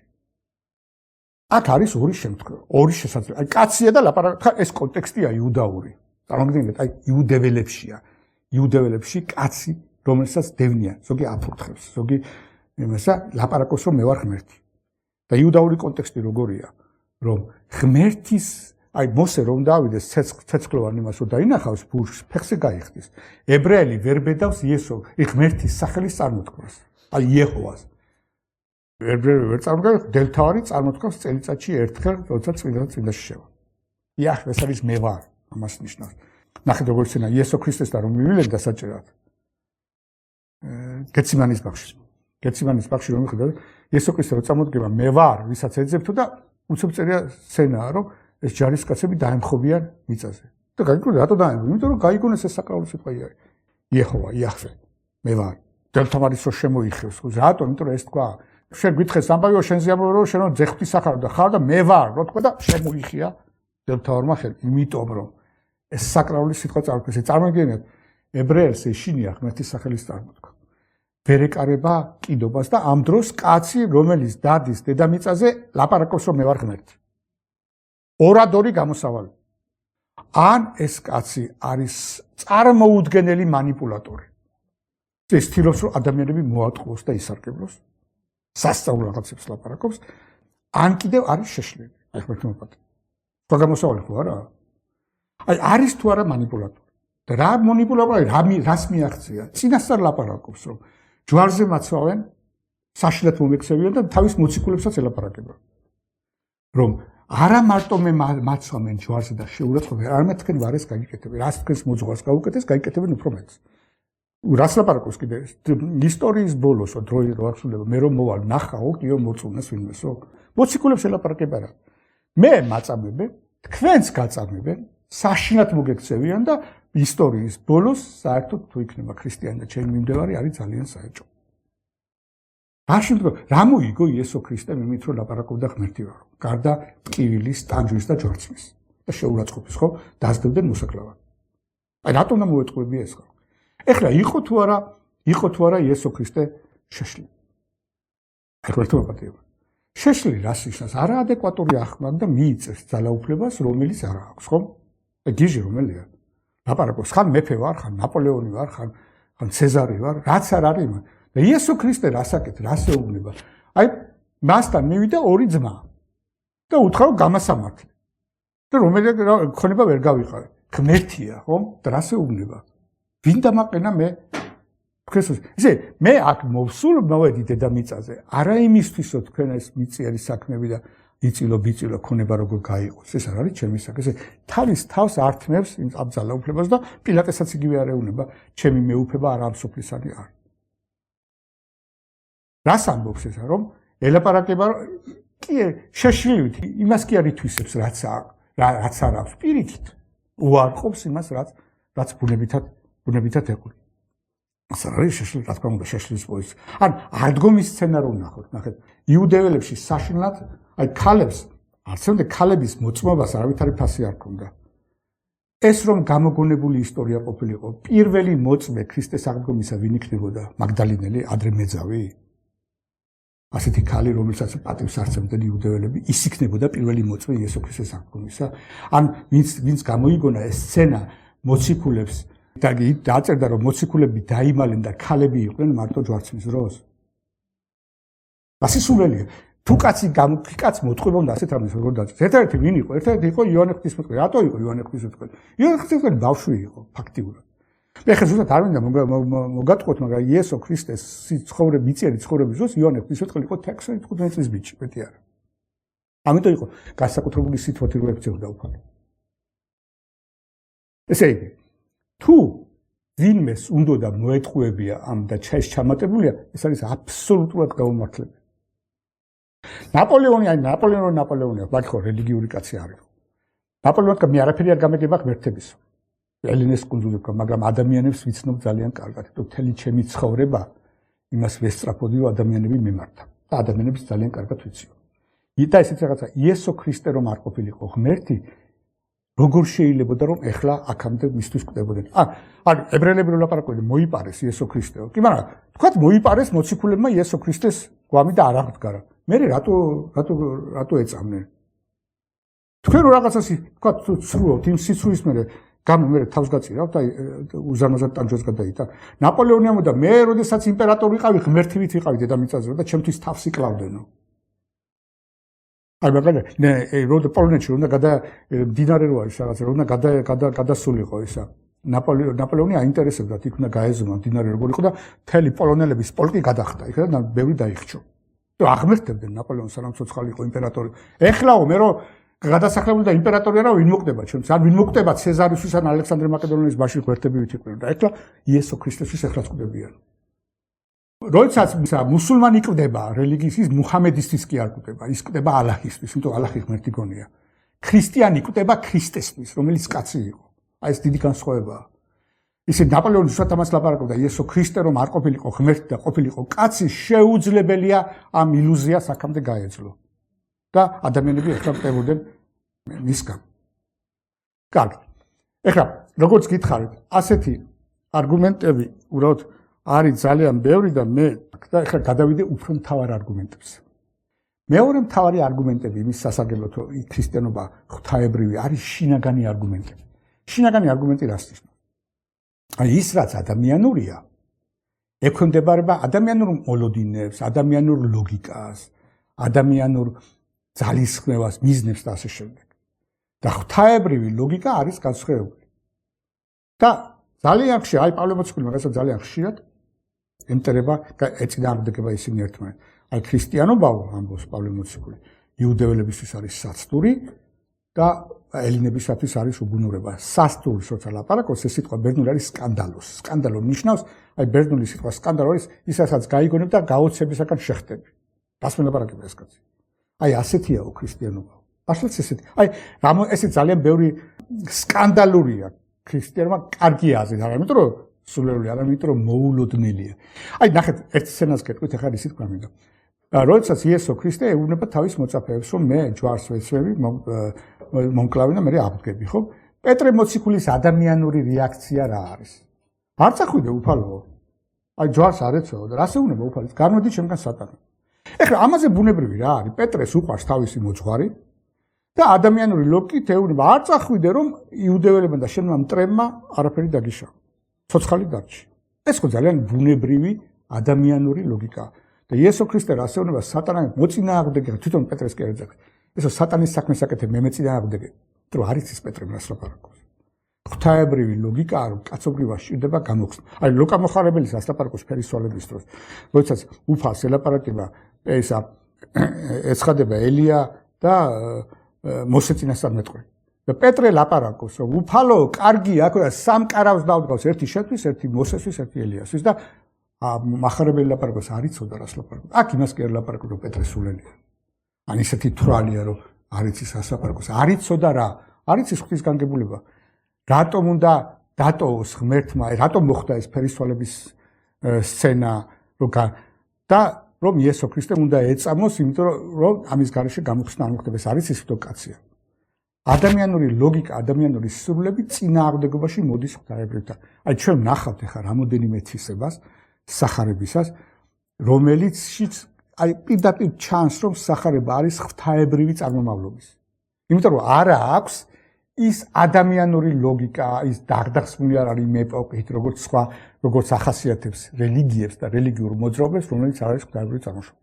აქ არის ორი შემთხვევა, ორი შესაძლებელი. აი კაცია და ლაპარაკობს, ეს კონტექსტია იუდაური. წარმოგიდგენთ, აი იუდეველებში კაცი, რომელსაც დევნია, ზოგი აფურთხებს, ზოგი იმასა ლაპარაკობს რომ მე ვარ ღმერთი. და იუდაური კონტექსტი როგორია, რომ ღმერთის აი მოსე რომ დავიდეს ცეცხლოვან იმას რომ დაინახავს ბურჯს, ფეხზე გაიხდის. ებრაელი ვერ ბედავს იესო, ღმერთის სახელის წარმოთქმას. აი იეჰოვას. ებრაელი ვერ წარმოთქმავს, დელთავარი წარმოთქმავს წელიწადში ერთხელ, როდესაც წინდაში შევა. იაჰვე ეს არის მე ვარ, ამას ნიშნავს. ნახეთ როგორ შენა იესო ქრისტესთან რომ მივიდნენ დასაჭერად. გეციმანის ბაღში რომ მიხვდა, იესო ქრისტე რომ წამოდგება მე ვარ, ვისაც ეძებთო და უცებ წერია სცენაა რომ ეს ჯარისკაცები დაემხობიან მიწაზე. და გაიგონეს რატო დაემხობიან? იმიტომ რომ გაიგონეს ეს საკრალური სიტყვა იეჰოვა, იაჰვე, მე ვარ. დელთავარის რო შემოიხევს, რატო? იმიტომ რომ ეს თქვა. შენ გითხეს ამბავიო, შენზე ამბავი რომ შენ ძეხთი სახარ და ხარ და მე ვარ, რო თქვა და შემოიხია დელთავარმა ხელი. იმიტომ რომ ეს საკრალური სიტყვა წარმოქმნეს. წარმოგიდგენთ, ებრაელს ეშინია ღმერთის სახელის წარმოთქმა. ვერ ეკარება კიდობას და ამ დროს კაცი, რომელიც დადის დედამიწაზე, ლაპარაკობს რომ მე ვარ ღმერთი. ორადორი გამოსავალი. ან ეს კაცი არის წარმოუდგენელი манипуляტორი. ეს თილობს რომ ადამიანები მოატყუოს და ისარგებლოს. სასწაულ რაღაცებს ლაპარაკობს. ან კიდევ არის შეშლილი. აი ხმერთი მოპატი. სხვა გამოსავალი ხო არა? აი არის თუ არა манипуляტორი. და რა მონიპულირება რას მიაღწია წინასწარ ლაპარაკობს რომ ჯვარზე მაცვავენ საშინლად მომექცევიან და თავის მოციქულებსაც ელაპარაკებენ რომ არა მარტო მე მაცვამენ ჯვარზე და შეურაცხყოფენ არამედ თქვენ ვარეს გაგიკეთებენ რას თქვენს მოძღვარს გაუკეთეს გაგიკეთებენ უფრო მეტს რას ლაპარაკობს კიდე ისტორიის ბოლოსო დროის რო აღსრულება მე რომ მოვალ ნახაო კიო მოწუნას ვინმესო მოციქულებს ელაპარაკება რა მე მაწამებენ თქვენს გაწამებენ საშინლად მოგექცევიან და ისტორიის ბოლოს საერთოდ თუ იქნება ქრისტიანი და ჩემი მიმდევარი არის ძალიან საეჭვო. რა მოიგო იესო ქრისტემ იმით რომ ლაპარაკობდა ღმერთი ვარო. გარდა ტკივილის, ტანჯვის და ჯვარცმის და შეურაცხყოფის ხო დაძდებდნენ მოსაკლავად. აი რატომ უნდა მოეტყუებია ეს ხო? ეხლა იყო თუ არა იესო ქრისტე შეშლილი. ერთგვარად პატიება. შეშლილი რას ნიშნავს? არაადეკვატური ახმად და მიიწევს ძალაუფლებას რომელიც არ აქვს ხო? გიჟი რომელია? ლაპარაკობს ხან მეფე ვარ, ხან ნაპოლეონი ვარ, ხან ცეზარი ვარ, რაც არ არის იმან. და იესო ქრისტე რასაკეთ, რას ეუბნება? აი მასთან მივიდა ორი ძმა და უთხრა გამასამართლე. და რომელი ქონება ვერ გავიყარე. ღმერთია, ხო? და რას ეუბნება? ვინ დამაყენა მე? ქრისტეს. ისე მე აქ მოვსულ მოვედი დედამიწაზე, არა იმისთვის რომ თქვენ ეს მიწიერი საქმეები და იწილო ბიწილო ქონება როგორ გაიყოს. ეს არ არის ჩემი საკ. ესე თავის თავს ართმევს იმ აბძალაუფლებას და პილატესაც იგივე არ ეუბნება, ჩემი მეუფება არ ამ სოფლისანი არ. რას ამბობს ესა რომ ელაპარაკება კი შეშლილით იმას კი არ ითვისებს რაც არ აქვს პირიქით უარყოფს იმას რაც ბუნებითად ეყოლი. ეს არის შეშლილი რა თქმა უნდა შეშლილის პოზიცია. ან არდგომის სცენა რომ ნახეთ იუდეველებში საშინლად აი ქალებს არცემდე ქალების მოწმობას არავითარი ფასი არ ქონდა. ეს რომ გამოგონებული ისტორია ყოფილიყო პირველი მოწმე ქრისტეს აღდგომისა ვინ იქნებოდა მაგდალინელი ადრე მეძავი ასეთი ქალი რომელსაც პატივს არცემდნენ იუდეველები ის იქნებოდა პირველი მოწმე იესო ქრისტეს აღდგომისა ან ვინც გამოიგონა ეს სცენა მოციქულებს და დაწერდა რომ მოციქულები დაიმალენ და ქალები იყვნენ მარტო ჯვარცმის დროს ასე სულელია თუ კაც მოტყუება უნდა ასეთ რამეს როგორ დაწერს ერთ-ერთი ვინ იყო ერთ-ერთი იყო იოანე ღვთისმეტყველი რატო იყო იოანე ღვთისმეტყველი იოანე ღვთისმეტყველი ბავშვი იყო ფაქტიურად მე ხე ზუსტად არ მინდა მოგატყუოთ მაგრამ იესო ქრისტეს მიწიერი ცხოვრების დროს იოანე ღვთისმეტყველი იყო 15 წლის ბიჭი მეტი არა ამიტომ იყო განსაკუთრებული სიტყვით რო ექცეოდა უფალი ესე იგი თუ ვინმეს უნდა და მოეტყუებია ამ და ჩამატებულია ეს არის აბსოლუტურად გაუმართლებელი ნაპოლეონია ბაქო რელიგიური კაცი არის ნაპოლეონმა მე არაფერი არ გამეგება ღმერთების ელენეს კუნძულზე მაგრამ ადამიანებს ვიცნობ ძალიან კარგად თუ მთელი ჩემი ცხოვრება იმას ვესწრაფოდიო ადამიანები მიმართა და ადამიანებს ძალიან კარგად ვიციო და ესეც რაღაცა იესო ქრისტე რომ არ ყოფილიყო ღმერთი როგორ შეიძლებოდა რომ ეხლა აქამდე მისთვის კვდებოდნენ ან ებრაელები რო ლაპარაკობდნენ მოიპარეს იესო ქრისტეო კი მაგრამ თქვათ მოიპარეს მოციქულებმა იესო ქრისტეს გვამი და არ აღდგარა მე რატო ეწამნენ თქვენ რო რაღაცას თქვათ სრულობთ იმ სიცრუის მერე გამო მე თავს გაწირავთ და უზარმაზარ ტანჯვას გადაიტან ნაპოლეონი ამოდა მე როდესაც იმპერატორი ვიყავი ღმერთივით ვიყავი დედამიწაზე და ჩემთვის თავს იკლავდენო აი მაგრამ როდა პოლონეთში უნდა მდინარე რო არის რაღაცა რომ უნდა გადასულიყო ისა ნაპოლეონი აინტერესებდა იქ უნდა გაეზომა მდინარე როგორ იყო და მთელი პოლონელების პოლკი გადახდა იქ და ბევრი დაიხჩო და აღმერთებდნენ ნაპოლეონს სანამ ცოცხალი იყო იმპერატორი ეხლაო მე რომ გადასახლებული და იმპერატორი არა ვინ მოკვდება ჩვენს ან ვინ მოკვდება ცეზარისთვის ან ალექსანდრე მაკედონელის ბაში ღმერთებივით იყვნენ და ეხლა იესო ქრისტესთვის ეხლაც კვდებიან როდესაც მუსულმანი კვდება რელიგიის მუჰამედისთვის კი არ კვდება ის კვდება ალაჰისთვის იმიტომ ალაჰი ღმერთი გონია ქრისტიანი კვდება ქრისტესთვის რომელიც კაცი იყო აი ეს დიდი განსხვავებაა ისე ნაპოლეონი უბრალოდ ამას ლაპარაკობდა იესო ქრისტე რომ არ ყოფილიყო ღმერთი და ყოფილიყო კაცი შეუძლებელია ამ ილუზიას აქამდე გაეძლო და ადამიანები ეხლა კვდებოდნენ მისგან კარგი ეხლა როგორც გითხარით ასეთი არგუმენტები უბრალოდ არის ძალიან ბევრი და მე ეხლა გადავიდე უფრო მთავარ არგუმენტებს მეორე მთავარი არგუმენტები იმის სასარგებლოდ რომ ქრისტიანობა ღვთაებრივი არის შინაგანი არგუმენტები შინაგანი არგუმენტი რას ნიშნავს აი ის რაც ადამიანურია ექვემდებარება ადამიანურ მოლოდინებს ადამიანურ ლოგიკას ადამიანურ ძალისხმევას მიზნებს და ასე შემდეგ და ღვთაებრივი ლოგიკა არის განსხვავებული და ძალიან ხშირად, აი პავლე მოციქული მაგასაც ძალიან ხშირად ემტერება ეწინააღმდეგება ისინი ერთმანეთს. აი ქრისტიანობაო ამბობს პავლე მოციქული, იუდეველებისთვის არის საცდური და ელინებისათვის არის უბუნურება. სასტურის როცა ლაპარაკობს, ეს სიტყვა ბერძნული არის სკანდალოს. სკანდალო ნიშნავს, აი ბერძნული სიტყვა სკანდალო არის ისაც გაიგონებ და გაოცებისაგან შეხტები. რას მელაპარაკება ეს კაცი? აი ასეთიაო ქრისტიანობა. მართლაც ესეთი. აი ესე ძალიან ბევრი სკანდალურია ქრისტიანობა კარგი აზრით, არა იმიტომ რომ სულელური, არა იმიტომ რომ მოულოდნელია. აი ნახეთ, ერთ სცენას გეტყვით, ახლა ისიც გვამინდა. როდესაც იესო ქრისტე ეუბნება თავის მოწაფეებს, რომ მე ჯვარს ვეცვევი, მომკლავი და მე აღდგები, ხო? პეტრე მოციქულის ადამიანური რეაქცია რა არის? არ წახვიდე უფალო. აი ჯვარს არ ეცვეო და რას ეუბნება უფალო? გამოდი ჩემგან სატანა. ეხლა ამაზე ბუნებრივი რა არის? პეტრეს უყვარს თავისი მოძღვარი და ადამიანური ლოგიკით ეუბნება, არ წახვიდე რომ იუდეველებმა და შენმა მტრებმა არაფერი დაგიშავა. ცოცხალი დარჩი. ეს ხო ძალიან ბუნებრივი ადამიანური ლოგიკაა. და იესო ქრისტე რას ეუბნება სატანა მოწინააღმდეგე თვითონ პეტრეს კი ეძახს. ესო სატანის საქმეს აკეთებ მე მეწინააღმდეგე. რომ არ იცის პეტრე რას ლაპარაკობს. ღვთაებრივი ლოგიკაა რომ კაცობრიობა სჭირდება გამოხსნა. აი ლუკა მოხარებელის ასლაპარაკოს ფერისვალების დროს. როდესაც უფალს ელაპარაკება ესა ეცხადება ელია და მოსე წინასწარმეტყვი. და პეტრე ლაპარაკობს რომ უფალო კარგია აქ სამ კარავს დავდგავს ერთი შენთვის, ერთი მოსესთვის, ერთი ელიასთვის და მახარებელი ლაპარაკობს არ იცოდა რას ლაპარაკობს. აქ იმას კი არ ლაპარაკობს რომ პეტრე სულელია. ან ისეთი თვალია რომ არ იცის რას ლაპარაკობს. არ იცოდა რა? არ იცის ღვთის განგებულება. რატომ უნდა დატოვოს ღმერთმა, რატომ მოხდა ეს ფერისცვალების სცენა და რომ იესო ქრისტემ უნდა ეწამოს, იმიტომ რომ ამის გარეშე გამოხსნა არ მოხდება. ეს არის ის თვითონ კაცია. ადამიანური ლოგიკა, ადამიანური სრულები წინააღმდეგობაში მოდის ღვთაებრივთან. აი ჩვენ ნახავთ ახლა რამოდენიმე თვისებას სახარებისას, რომელიცშიც აი პირდაპირ ჩანს რომ სახარება არის ღვთაებრივი წარმომავლობის. იმიტომ რომ არა აქვს ის ადამიანური ლოგიკა, ის დაღდაღსმული არ არის იმ ეპოქით, როგორც სხვა, როგორც ახასიათებს რელიგიებს და რელიგიურ მოძრაობებს, რომელიც არ არის ღვთაებრივი წარმოშობა.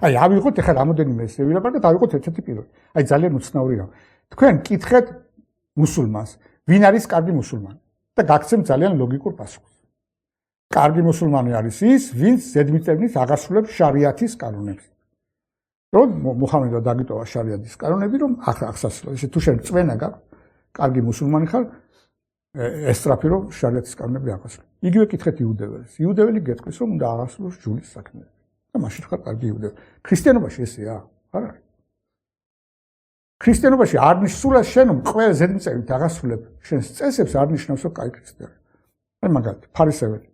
აი ავიღოთ ახლა რამოდენიმე ეს ვილაპარაკეთ, ავიღოთ ერთ-ერთი პირველი. აი ძალიან უცნაური რამ. თქვენ კითხეთ მუსულმანს, ვინ არის კარგი მუსულმანი და გაგცემ ძალიან ლოგიკურ პასუხს. კარგი მუსულმანი არის ის, ვინც ზედმიწევნით აღასრულებს შარიათის კანონებს. რომ მუჰამედმა დაგიტოვა შარიათის კანონები, რომ ახსასრულო. ესე თუ შენ წვენა გაქვს, კარგი მუსულმანი ხარ, ესტრაფი რომ შარიათის კანონები აღასრულო. იგივე კითხეთ იუდეველს. იუდეველი გეტყვის რომ უნდა აღასრულოს ჯულის საქმეები. და მაშინ ხარ კარგი იუდეველი. ქრისტიანობაში ესეა? არ არის. ქრისტიანობაში არ ნიშნავს შენ ყველა ზედმიწევნით აღასრულებ შენს წესებს არ ნიშნავს რომ კაი ქრისტიანი. აი მაგალითად ფარისეველი.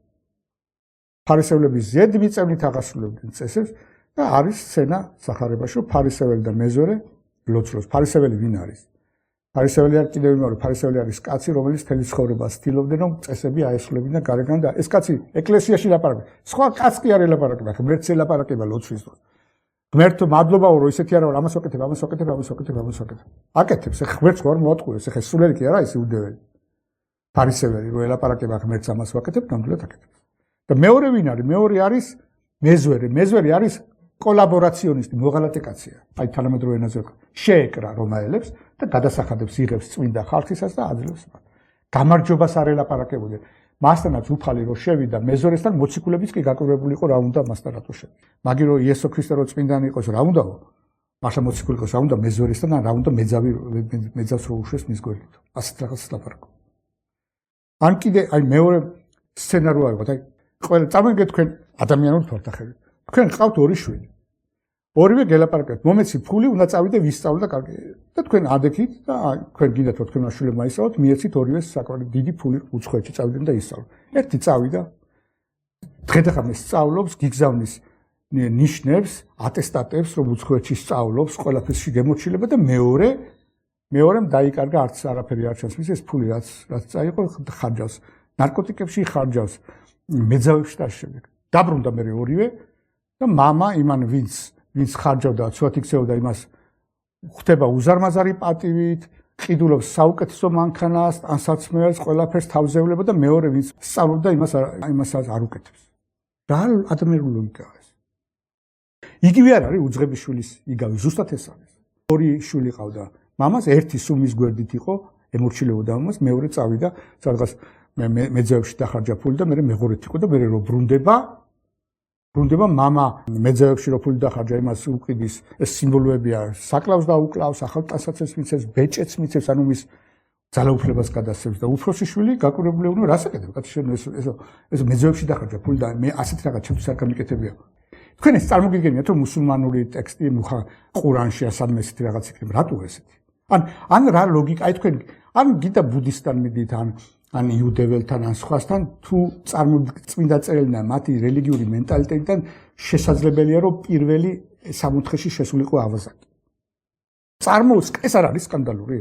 ფარისევლები ზედმიწევნით აღასრულებდნენ წესებს და არის სცენა სახარებაში რომ ფარისეველი და მეზორე ლოცულობს. ფარისეველი ვინ არის? ფარისეველი არ კიდევ ვიმეორე, ფარისეველი არის კაცი, რომელიც თელი ცხოვრება ცდილობდა რომ წესები აესრულებინა გარეგან და ეს კაცი ეკლესიაში ლაპარაკობს. სხვა კაც კი არ ელაპარაკება, ღმერთს ელაპარაკება ლოცვის დროს. ღმერთო მადლობაო რომ ისეთი არა რომ ამას ვაკეთებ, ამას ვაკეთებ, ამას ვაკეთებ, ამას ვაკეთებ. აკეთებს, ეხა ღმერთს ხარ მოატყუეს, ეხა სულელი კი არა ის იუდეველი. ფარისეველი რომ ელაპარაკება ღმერთს ამას ვაკეთებ, ნამდვილად აკეთებს. და მეორე ვინ არის? მეორე არის მეზვერი. მეზვერი არის კოლაბორაციონისტი, მოღალატე კაცია. აი თანამედროვე ენაზე შეეკრა რომაელებს და გადასახადებს იღებს წმინდა ხალხისას და აძლევს მათ. გამარჯვებას არ ელაპარაკებოდნენ. მასთანაც უფალი რო შევიდა მეზორესთან მოციქულებიც კი გაკვირვებული იყო რა უნდა მასთან რატო შევიდა. მაგი რო იესო ქრისტე რო წმინდანი იყოს რა უნდაო? მართლა მოციქული იყოს რა უნდა მეზორესთან ან რა უნდა მეძავს რო უშვეს მის გვერდით. ასეთ რაღაცას ლაპარაკობ. ან კიდე აი მეორე სცენა რო აიღოთ, აი ყველა წარმოგიდგენთ თქვენ ადამიანურ თვალსაჩინო. თქვენ ყავთ ორი შვილი. ორივე გელაპარაკებთ, მომეცი ფული, უნდა წავიდე ვისწავლო და კარგი. და თქვენ ადექით და თქვენ გინდათ რომ თქვენმა შვილებმა ისწავლოთ, მიეცით ორივე საკმაოდ დიდი ფული უცხოეთში წავიდნენ და ისწავლოთ. ერთი წავიდა, დღე-დღე სწავლობს, გიგზავნის ნიშნებს, ატესტატებს, რომ უცხოეთში სწავლობს, ყველაფერში გემორჩილება და მეორემ დაიკარგა არც არაფერი არ ჩანს, ეს ფული რაც წაიყო ხარჯავს, ნარკოტიკებში ხარჯავს, მეძავებში და შემდეგ. დაბრუნდა მე ორივე და мама იმან ვინც ხარჯავდა, ცოტა იქცეოდა იმას ხდება უზარმაზარი პატივით, ყიდულობს საუკეთესო მანქანას, ანსაცმელს, ყველაფერს თავზევლება და მეორე ვინც სწავლობდა იმას არ უკეთებს. რა ადამიანური ლოგიკაა ეს? იგივე არ არის უძღების შვილის იგავი, ზუსტად ეს არის. ორი შვილი ყავდა. მამას ერთი სუმის გვერდით იყო, ემორჩილებოდა ამას, მეორე წავიდა, სადღაც მეძავებში დახარჯა ფული და მე მეღორით იყო და მე რო ბრუნდება მამა მეძავებში რო ფული დახარჯა იმას უყიდის ეს სიმბოლოებია საკლავს და უკლავს ახალ ტანსაცმელს მიცემს ბეჭედს მიცემს ანუ მის ძალაუფლებას გადასცემს და უფროსი შვილი გაკვირებული უნდა რას აკეთებ კაცი შენ ეს მეძავებში დახარჯა ფული და მე ასეთ რაღაც ჩემთვის არ გამიკეთებია თქვენ ეს წარმოგიდგენიათ რომ მუსულმანური ტექსტი ყურანში ასადმე ესეთი რაღაც იქნება რატო ესეთი ან რა ლოგიკა აი თქვენ ან გიდა ბუდისტთან მიდით ან იუდეველთან ან სხვასთან თუ წმინდა წერილიდან მათი რელიგიური მენტალიტეტიდან შესაძლებელია რომ პირველი სამოთხეში შესულიყო ავაზაკი წარმოუდგენს ეს არ არის სკანდალური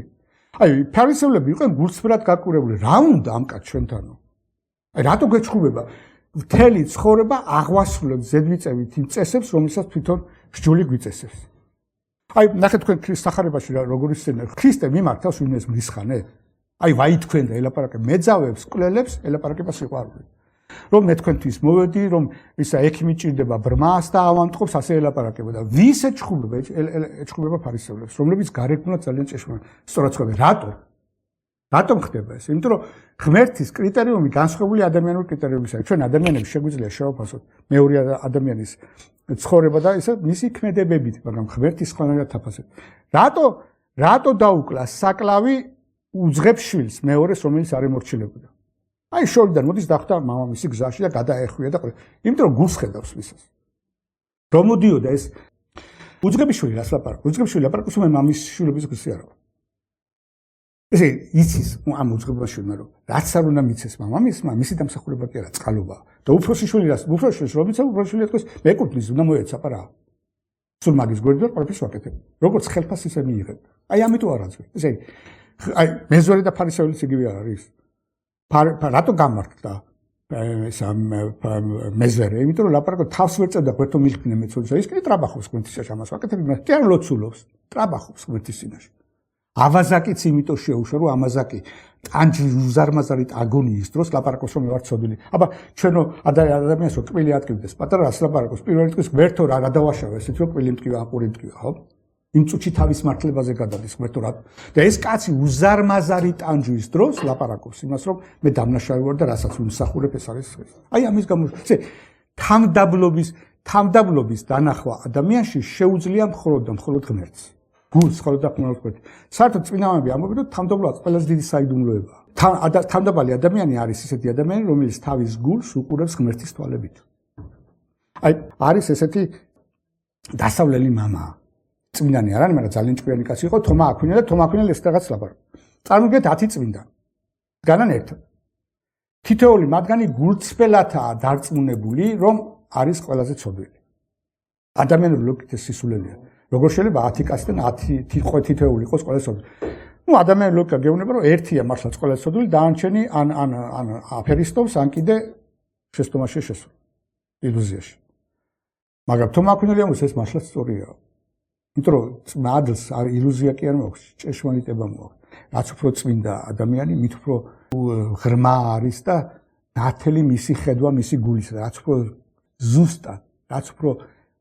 აი ფარისევლები იყვნენ გულწრფელად გაკვირებული რა უნდა ამ კაც ჩვენთანო აი რატო გეჩხუბება მთელი ცხოვრება აღვასრულებს ზედმიწევით იმ წესებს რომელსაც თვითონ სჯული გვიწესებს აი ნახეთ თქვენ ქრისტეს სახარებაში როგორი სცენა ქრისტე მიმართავს ვინმეს მრისხანე აი ვაი თქვენ და ელაპარაკებ მეძავებს კვლელებს ელაპარაკება სიყვარული რომ მე თქვენთვის მოვედი რომ ისა ექიმი ჭირდება ბრმას და ავანტყოფს ასე ელაპარაკება და ვის ეჩხუბება ფარისევლებს რომლებიც გარეგნულად ძალიან ჭეშმარიტ სწორად ხდება რატომ ხდება ეს იმიტომ რომ ღმერთის კრიტერიუმი განსხვავებული ადამიანური კრიტერიუმისაა ჩვენ ადამიანებს შეგვიძლია შევაფასოთ მეორე ადამიანის ცხოვრება და ისე მისი ქმედებებით მაგრამ ღმერთის ხანაა თაფასებ რატო დაუკლა საკლავი უძღებს შვილს მეორეს რომელიც არ ემორჩილებოდა აი შორიდან მოდის დახვდა მამამისი გზაში და გადაეხვია და იმიტომ რომ გულს ხედავს ვისაც რომ მოდიოდა ეს უძღების შვილი რას ლაპარაკობს უძღების შვილი ლაპარაკობს მე მამის შვილების გზი არა ესე იცის ამ უძღებას შვილმა რომ რაც არ უნდა მიცეს მამამისმა მისი დამსახურება კი არა წყალობაა და უფროსი შვილი რას უფროსი შვილს რომ იცავ უფროსი შვილი ეთქოს მეკუთვნის უნდა მოეცაპა რა სულ მაგის გვერდზე ყველაფერს ვაკეთებ როგორც ხელფას ისე მიიღებ აი ამიტომ არ აწვი ესე აი მეზორი და ფარისეველიც იგივე არის რატო გამართდა ეს მეზერე იმიტომ რომ ლაპარაკო თავს ვერ წერდა გვერდო მილქნე მეცოდისა ის კი ტრაბახობს გვერდის ჩამას ვაკეთებ კი არ ლოცულობს ტრაბახობს გვერდის წინაშე ავაზაკიც იმიტომ შეუშვა რომ ამაზაკი ტანჯი უზარმაზარით აგონიის დროს ლაპარაკობს რომ მე ვარ ცოდილი აბა ჩვენო ადამიანს რო კბილი ატკივდეს პატარა რას ლაპარაკობს პირველი ტკვის გვერდო რა გადავაშავე ესეთ რომ კბილი მტკივა აყური მტკივა ხო იმ წუთში თავის მართლებაზე გადადის ღმერთო რა და ეს კაცი უზარმაზარი ტანჯვის დროს ლაპარაკობს იმას რომ მე დამნაშავე ვარ და რასაც ვიმსახურებ ეს არის აი ამის გამო ესე თამდაბლობის დანახვა ადამიანში შეუძლია მხოლოდ ღმერთს გულს მხოლოდ ღმერთს საერთოდ წმინდანები ამბობენ რომ თამდაბლობაც ყველაზე დიდი საიდუმლოებაა თამდაბალი ადამიანი არის ისეთი ადამიანი რომელიც თავის გულს უყურებს ღმერთის თვალებით აი არის ესეთი დასავლელი მამა წმინდანი არ არის, მაგრამ ძალიან ჭკვიანი კაცი იყო, თომა აქვინელი და თომა აქვინელი ეს რაღაც ლაპარაკობს. წარმოგიდგენთ 10 წმინდანი. განან ერთად. თითოეული მათგანი გულწრფელადაა დარწმუნებული, რომ არის ყველაზე ცოდვილი. ადამიანური ლოგიკით ეს სისულელეა. როგორ შეიძლება 10 კაციდან 10 თითოეული იყოს ყველაზე ცოდვილი? ნუ ადამიანური ლოგიკა გეუბნება, რომ ერთია მართლაც ყველაზე ცოდვილი, დანარჩენი ან აფერისტობს, ან კიდე შეცდომაში შესულ. ილუზიაში. მაგრამ თომა აქვინელი ამბობს ეს მართლაც სწორია. იმიტომ რომ მადლს არ ილუზია კი არ მაქვს, ჭეშმარიტება მაქვს. რაც უფრო წმინდა ადამიანი, მით უფრო ღრმა არის და ნათელი მისი ხედვა, მისი გულის, რაც უფრო ზუსტად, რაც უფრო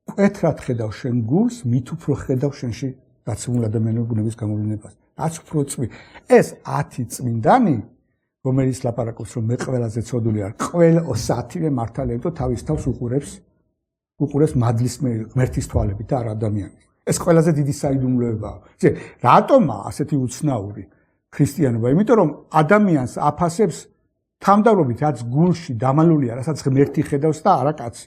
მკვეთრად ხედავ შენ გულს, მით უფრო ხედავ შენში გაცემულ ადამიანური ბუნების გამოვლენებას. რაც უფრო წმინდა. ეს 10 წმინდანი, რომელიც ლაპარაკობს, რომ მე ყველაზე ცოდული არ, ყველა 10-ვე მართალია, თავის თავს უყურებს მადლის ღმერთის თვალებით და არ ადამიანის. ეს ყველაზე დიდი საიდუმლოებაა. ისე რატომაა ასეთი უცნაური ქრისტიანობა? იმიტომ რომ ადამიანს აფასებს თამდავლობით, რაც გულში დამალულია, რასაც ღმერთი ხედავს და არა კაცი.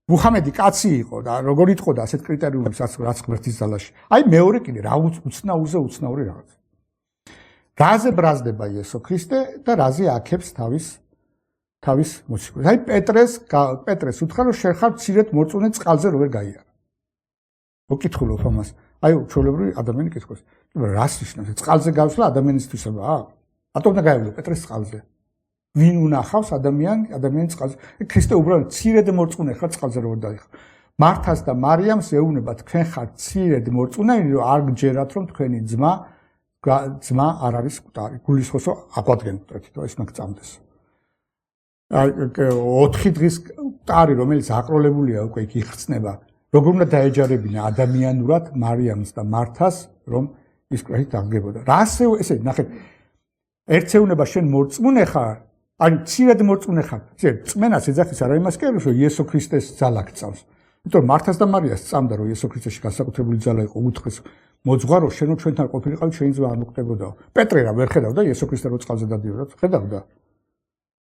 მუჰამედი კაცი იყო და როგორ იტყოდა ასეთ კრიტერიუმებს, რაც ღმერთის ძალაში. აი მეორე კიდე რა უცნაურზე უცნაური რაღაც. რაზე ბრაზდება იესო ქრისტე და რაზე აქებს თავის მოციქულს. აი პეტრეს უთხრა რომ შენ ხარ მცირედ მორწმუნე წყალზე რო ვერ გაიარა. მოკითხულობ ამას. აი ჩვეულებრივი ადამიანი კითხავს. რას ნიშნავს? წყალზე გავსვლა ადამიანისთვისაა? რატომ უნდა გაივლო პეტრეს წყალზე? ვინ უნახავს ადამიანის წყალზე? ქრისტე უბრალოდ მცირედ მორწმუნე ხარ წყალზე რო დაიხო. მართას და მარიამს ეუბნება თქვენ ხართ მცირედ მორწმუნეები რომ არ გჯერათ რომ თქვენი ძმა არ არის მკვდარი. გულისხმობს რომ აგვადგენთ და ეს მაგ წამდეს. 4 დღის მკვდარი რომელიც აკროლებულია უკვე იქ იხსნება. როგორ უნდა დაეჯარებინა ადამიანურად მარიამს და მართას, რომ ის კვეთით აღგებოდა. რა ესე ნახეთ, ერთეუნება შენ მორწმუნე ხარ Ani ცირად მორწმუნე ხარ. Წმენას ეძახის არა იმას კი რომ იესო ქრისტეს ძალა გწავს. იმიტომ რომ მართას და მარიას წამდა რომ იესო ქრისტეში განსაკუთრებული ძალა იყო უთხრეს მოძღვარო შენო ჩვენთან ყოფილიყავით შენი ძმა არ მოკდებოდაო. პეტრე რა ვერ ხედავდა იესო ქრისტე რო წყალზე დადიოდა ხედავდა.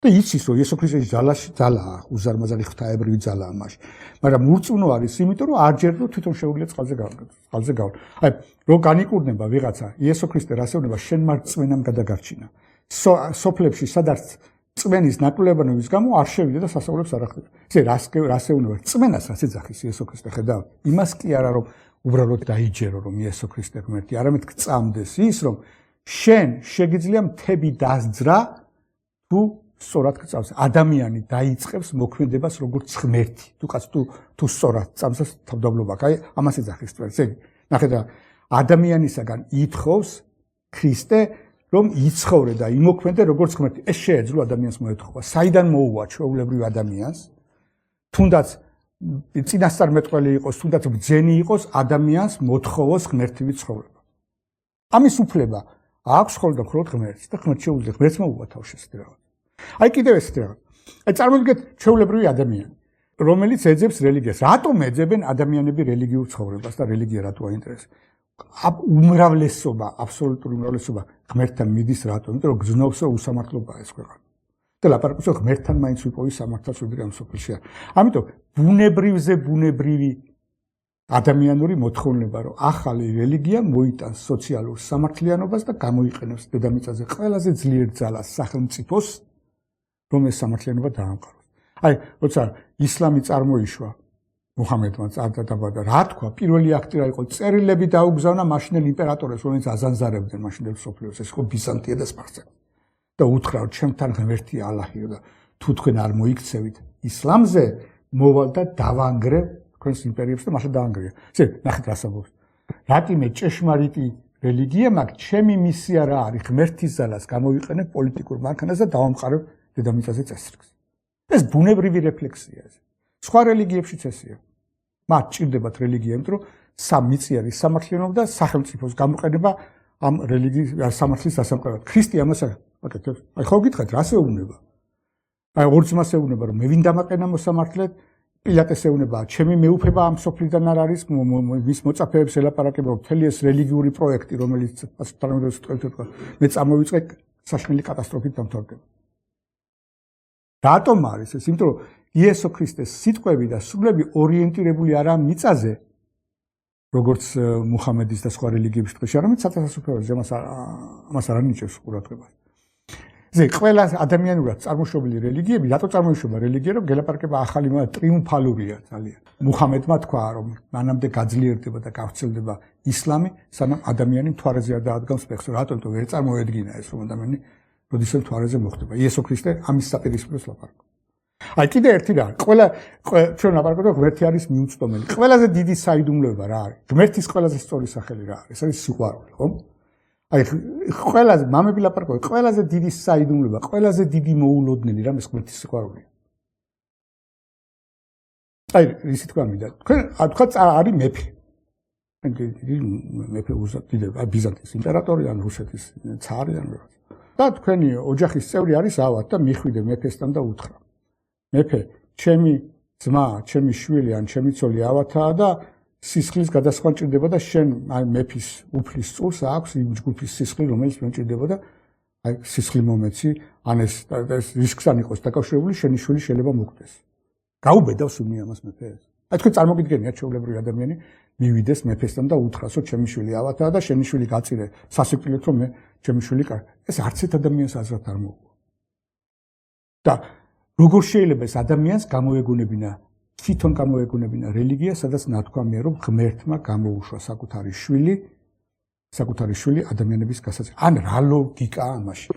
და იცის რომ იესო ქრისტეში ძალაა უზარმაზარი ღვთაებრივი ძალაა მაშინ. მაგრამ მურწმუნო არის იმიტომ რომ არ ჯერდო თვითონ შეუძლია წყალზე გავა. აი რო განიკურნება ვიღაცა იესო ქრისტე რასეუნება შენ მარ წმენამ გადაგარჩინა. სოფლებში სადაც წმენის ნაკლებობის გამო არ შევიდა და სასწაულებს არ ახდენდა. ესე რასეუნება წმენას რაც ეძახის იესო ქრისტე ხედავ. იმას კი არა რომ უბრალოდ დაიჯერო რომ იესო ქრისტე ღმერთი, არამედ გწამდეს ის რომ შენ შეგიძლია მთები დასძრა თუ სწორად გწავს. ადამიანი დაიწყებს მოქმედებას როგორც ღმერთი. თუ სწორად წამს თავდაბლობა. აი ამას ეძახის წვერს. ნახე და ადამიანისაგან ითხოვს ქრისტე რომ იცხოვრე და იმოქმედე როგორც ღმერთი. ეს შეეძლო ადამიანს მოეთხოვა. საიდან მოუვა ჩვეულებრივ ადამიანს? თუნდაც წინასწარმეტყველი იყოს, თუნდაც ბძენი იყოს, ადამიანს მოთხოვოს ღმერთივი ცხოვრება. ამის უფლება აქვს მხოლოდ ღმერთს და ღმერთს შეუძლია ღმერთს მოუვა თავში ესეთი რაღაც. აი კიდევ ესეთი რაღაც. აი წარმოგიდგენთ ჩვეულებრივი ადამიანი, რომელიც ეძებს რელიგიას. რატომ ეძებენ ადამიანები რელიგიურ ცხოვრებას და რელიგია რატო აინტერესებს? უმრავლესობა, აბსოლუტური უმრავლესობა ღმერთთან მიდის რატომ? იმიტომ რომ გზნობს რომ უსამართლობაა ეს ქვეყანა. და ლაპარაკობს რომ ღმერთთან მაინც ვიპოვი სამართალს ვიდრე ამ სოფელში. ამიტომ ბუნებრივზე ბუნებრივი ადამიანური მოთხოვნილება რომ ახალი რელიგია მოიტანს სოციალურ სამართლიანობას და გამოიყენებს დედამიწაზე ყველაზე ძლიერ ძალას სახელმწიფოს რომ ეს სამართლიანობა დაამყაროს. აი, როცა ისლამი წარმოიშვა მუჰამედმა წარდაბადა, რა თქვა, პირველი აქტი რა იყო, წერილები დაუგზავნა მაშინელ იმპერატორებს, რომელიც აზანზარებდნენ მაშინელ სოფლიოს, ეს იყო ბიზანტია და სპარსა. და უთხრა, რომ ჩემთან ღმერთია ალაჰიო და თუ თქვენ არ მოიქცევით ისლამზე, მოვალ და დავანგრე თქვენს იმპერიებს და მაშინ დაანგრია. ნახეთ რას ამბობს. რატიმე ჭეშმარიტი რელიგია მაქვს, ჩემი მისია რა არის, ღმერთის ძალას გამოვიყენებ პოლიტიკურ მანქანას და დავამყარებ დედამიწაზე წესრიგს. ეს ბუნებრივი რეფლექსია ეს. სხვა რელიგიებშიც ესეა. მათ ჭირდებათ რელიგია, იმიტომ რომ სამიწიარი სამართლიანობა და სახელმწიფოს გამოყენება ამ რელიგიის სამართლის დასამყარებლად. ქრისტე ამას აკეთებს. აი ხო გითხარით, რას ეუბნება? აი ორ ძმას ეუბნება, რომ მე ვინ დამაყენა მოსამართლედ, პილატეს ეუბნება, ჩემი მეუფება ამ სოფლიდან არ არის, მის მოწაფეებს ელაპარაკება, რომ მთელი ეს რელიგიური პროექტი, რომელიც თანამედროვე სიტყვებით თქვა, მე წამოვიწყე საშინელი კატასტროფით დამთავრდება. რატომ არის ეს? იმიტომ რომ იესო ქრისტეს სიტყვები და სულები ორიენტირებული არა მიწაზე, როგორც მუჰამედის და სხვა რელიგიების დღეში, არამედ სათასოფლოზე, ამას არ ანიჭებს ყურადღებას. ყველა ადამიანურად წარმოშობილი რელიგიები, რატო წარმოიშობა რელიგია, რომ გელაპარაკება ახალი ტრიუმფალურია ძალიან. მუჰამედმა თქვა, რომ მანამდე გაძლიერდება და გავრცელდება ისლამი, სანამ ადამიანი მთვარეზე არ დაადგამს ფეხს. რატომ თუ ვერ წარმოედგინა ეს რომ ადამიანი როდესაც მთვარეზე მოხდება. იესო ქრისტე ამის საპირისპიროს ლაპარაკობს. აი კიდე ერთი რა, ჩვენ ლაპარაკობთ, რომ ღმერთი არის მიუწვდომელი. ყველაზე დიდი საიდუმლოება რა არის? ღმერთის ყველაზე სწორი სახელი რა არის? ეს არის სიყვარული, ხო? აი ყველაზე მამები ლაპარაკობენ, ყველაზე დიდი საიდუმლოება, ყველაზე დიდი მოულოდნელი რამე ღმერთის სიყვარულია. აი ისე თქვა მინდა, თქვენ თქვა არის მეფე. მეფე უზადიდე ბიზანტიის იმპერატორი ან რუსეთის ცარი ან რა. და თქვენი ოჯახის წევრი არის ავად და მიხვიდე მეფესთან და უთხრა. მეფე, ჩემი ძმა, ჩემი შვილი ან ჩემი ცოლი ავათაა და სისხლის გადასხმა ჭირდება და შენ აი მეფის უფლის წულს აქვს იმ ჯგუფის სისხლი, რომელიც მე ჭირდება და აი სისხლი მომეცი, ან ეს რისკს არ იყოს დაკავშირებული, შენი შვილი შეიძლება მოკვდეს. გაუბედავს უმი ამას მეფეს. აი თქვენ წარმოგიდგენიათ ჩვეულებრივი ადამიანი მივიდეს მეფესთან და უთხრას, რომ ჩემი შვილი ავათაა და შენი შვილი გაწირე სასიკვდილოდ, რომ მე ჩემი შვილი კარ. ეს არც ერთ ადამიანს აზრად არ მოუვა. და როგორ შეიძლება ეს ადამიანს გამოეგონებინა, თვითონ გამოეგონებინა რელიგია, სადაც ნათქვამია, რომ ღმერთმა გამოუშვა საკუთარი შვილი ადამიანების გასაცდელად. ან რა ლოგიკაა ამაში?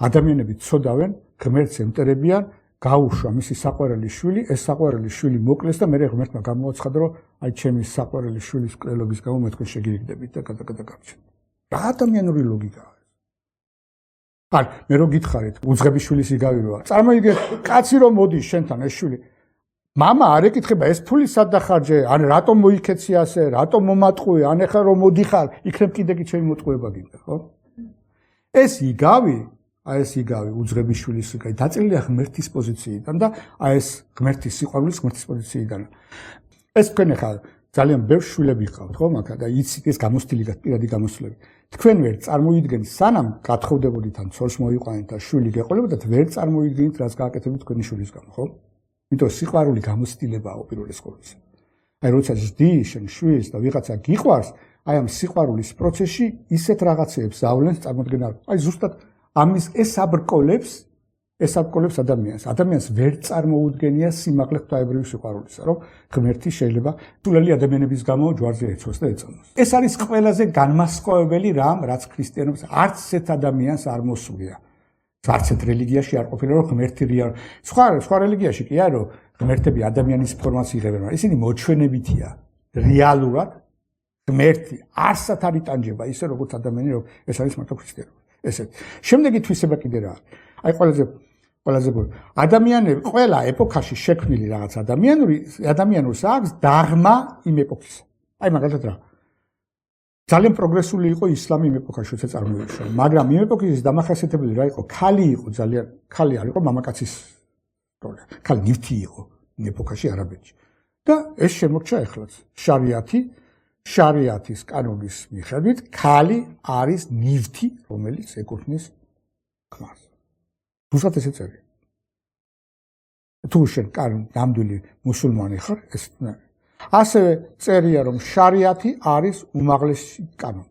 ადამიანები ცოდავენ, ღმერთს ემტერებიან, გაუშვა მისი საყვარელი შვილი, ეს საყვარელი შვილი მოკლეს და მე ღმერთმა გამოაცხადა, რომ აი ჩემი საყვარელი შვილის მკვლელობის გამო მე თქვენ შეგირიგდებით და გადაგარჩენთ. რა ადამიანური ლოგიკაა? ან მე რო გითხარით, უძღების შვილის იგავიროა. წარმოიდგინეთ, კაცი რომ მოდის შენთან ეს შვილი. მამა არ ეკითხება ეს ფული სად დახარჯე, ან რატომ მოიქეცი ასე, რატომ მომატყუე, ან ეხლა რომ მოდიხარ, იქნებ კიდე კი ჩემი მოტყუება გინდა, ხო? ეს იგავი აი ეს იგავი უძღებიშვილის იგავი დაწერილია ღმერთის პოზიციიდან და აი ეს ღმერთის სიყვარულის ღმერთის პოზიციიდან. ეს თქვენ ახლა ძალიან ბევრ შვილები გყავთ ხო მაგა და იცით ეს გამოცდილებად პირადი გამოცდილები. თქვენ ვერ წარმოიდგენთ სანამ გათხოვდებოდით ან ცოლს მოიყვანეთ და შვილი გეყოლებოდათ ვერ წარმოიდგენთ რაც გააკეთებთ თქვენი შვილის გამო ხო? იმიტომ სიყვარული გამოცდილებაა უპირველეს ყოვლისა. აი როცა ზრდის შენ შვილს და ვიღაცა გიყვარს, აი ამ სიყვარულის პროცესში ისეთ რაღაცეებს ზავლენს წარმოქმნა. აი ზუსტად ამის ეს აბრკოლებს ადამიანს ვერ წარმოუდგენია სიმაღლე ღვთაებრივი სიყვარულისა, რომ ღმერთი შეიძლება სულელი ადამიანების გამო ჯვარზე ეცოს და ეწამოს. ეს არის ყველაზე განმასხვავებელი რამ, რაც ქრისტიანობს არც ერთ ადამიანს არ მოსულია. არც ერთ რელიგიაში არ ყოფილა, რომ ღმერთი სხვა რელიგიაში კი არა, რომ ღმერთები ადამიანის ფორმას იღებენ, მაგრამ ისინი მოჩვენებითია. რეალურად ღმერთი არსად არ იტანჯება ისე როგორც ადამიანი, რომ ეს არის მარტო ქრისტიანობა. ესეთ. შემდეგი თვისება კიდე რა არის? აი ყველაზე ადამიანები ყველა ეპოქაში შექმნილი რაღაც ადამიანურს აქვს დაღმა იმ ეპოქისა. აი მაგალითად რა. ძალიან პროგრესული იყო ისლამი იმ ეპოქაში, როცა წარმოიშვა, მაგრამ იმ ეპოქის დამახასიათებელი რა იყო? ქალი არ იყო მამაკაცის როლი. ქალი ნივთი იყო იმ ეპოქაში არაბეთში. და ეს შემორჩა ახლაც. შარიათის კანონის მიხედვით ქალი არის ნივთი, რომელიც ეკუთვნის ქმარს. რუსად ესე წერია. თუ შენ ნამდვილი მუსულმანი ხარ, ეს ასევე წერია, რომ შარიათი არის უმაღლესი კანონი.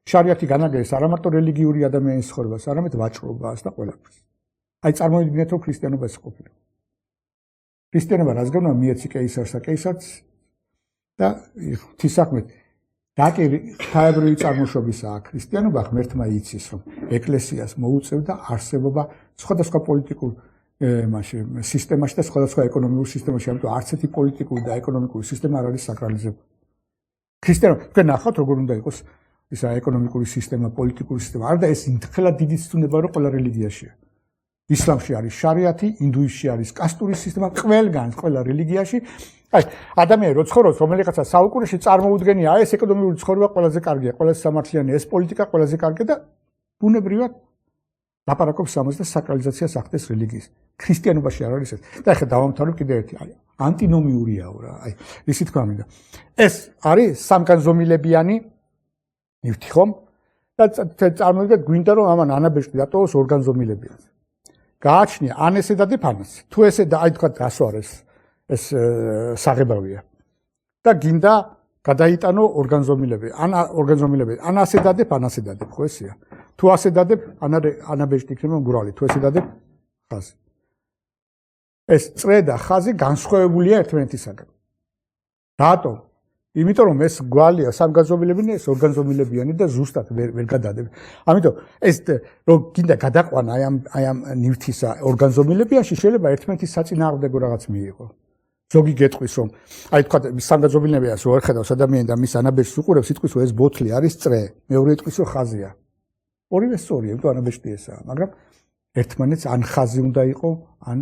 შარიათი განაგებს არა მარტო რელიგიური ადამიანის ცხოვრებას, არამედ ვაჭრობას და ყველაფერს. აი წარმოიდგინეთ, რომ ქრისტიანობა ეს ყოფილა. ქრისტიანობა რას გონია მიეცი კეისარს და კეისარს და ღვთისაქმეთ დაკერი ღვთაებრივი წარმოშობისაა ქრისტიანობა, ღმერთმა იცის, რომ ეკლესიას მოუწევდა არსებობა სხვადასხვა პოლიტიკურ სისტემაში და სხვადასხვა ეკონომიკურ სისტემაში, ამიტომ არც ერთი პოლიტიკური და ეკონომიკური სისტემა არ არის საკრალიზებული. ქრისტიანობა, თქვენ ნახავთ, როგორ უნდა იყოს ისა ეკონომიკური სისტემა, პოლიტიკური სისტემა. არა და ეს ინთხელად დიდი ცნობა, რომ ყველა რელიგიაშია. ისლამში არის შარიათი, ინდუიზმში არის კასტური სისტემა, ყველა რელიგიაში. აი, ადამიანი რო ცხოვრობს, რომელიღაცა საუკუნეში წარმოუდგენია, ეს ეკონომიკური ცხოვრება ყველაზე კარგია, ყველაზე სამართლიანი, ეს პოლიტიკა ყველაზე კარგია და ბუნებრივად ლაპარაკობს ამაზე და საკრალიზაციას ახდენს რელიგიის. ქრისტიანობაში არ არის ეს. და ახლა დავამთავრებ კიდევ ერთი, ანტინომიურიაო რა, აი, ისი თქვა მინდა. ეს არის სამგანზომილებიანი ნივთი ხომ? და წარმოვიდგინეთ, გვინდა რომ ამან ანაბეჭდი დატოვოს ორგანზომილებიანს. გააჩნია ან ესე და დეფანას. თუ ესე და აი თქვა გასვარეს ეს საღებავია. და გინდა გადაიტანო ორგანზომილები, ან ასე დადებ, ან ასე დადებ, ხო ესეა. თუ ასე დადებ, ანაბეჭდი იქნება მგვრალი, თუ ესე დადებ, ხაზი. ეს წრე და ხაზი განსხვავებულია ერთმანეთისაგან. რატომ? იმიტომ რომ ეს გვალია სამგანზომილებიანი, ეს ორგანზომილებიანი და ზუსტად ვერ გადადებ. ამიტომ ეს რომ გინდა გადაყვანა აი ამ ნივთისა ორგანზომილებიაში შეიძლება ერთმანეთის საწინააღმდეგო რაღაც მიიღო. ზოგი გეტყვის რომ აი თქვა სამგანზომილებიას რო ერხედავს ადამიანი და მის ანაბეჭდს უყურებს, იტყვის რომ ეს ბოთლი არის წრე, მეორე იტყვის რომ ხაზია. ორივე სწორია, იმიტომ ანაბეჭდი ესაა, მაგრამ ერთმანეთს ან ხაზი უნდა იყო, ან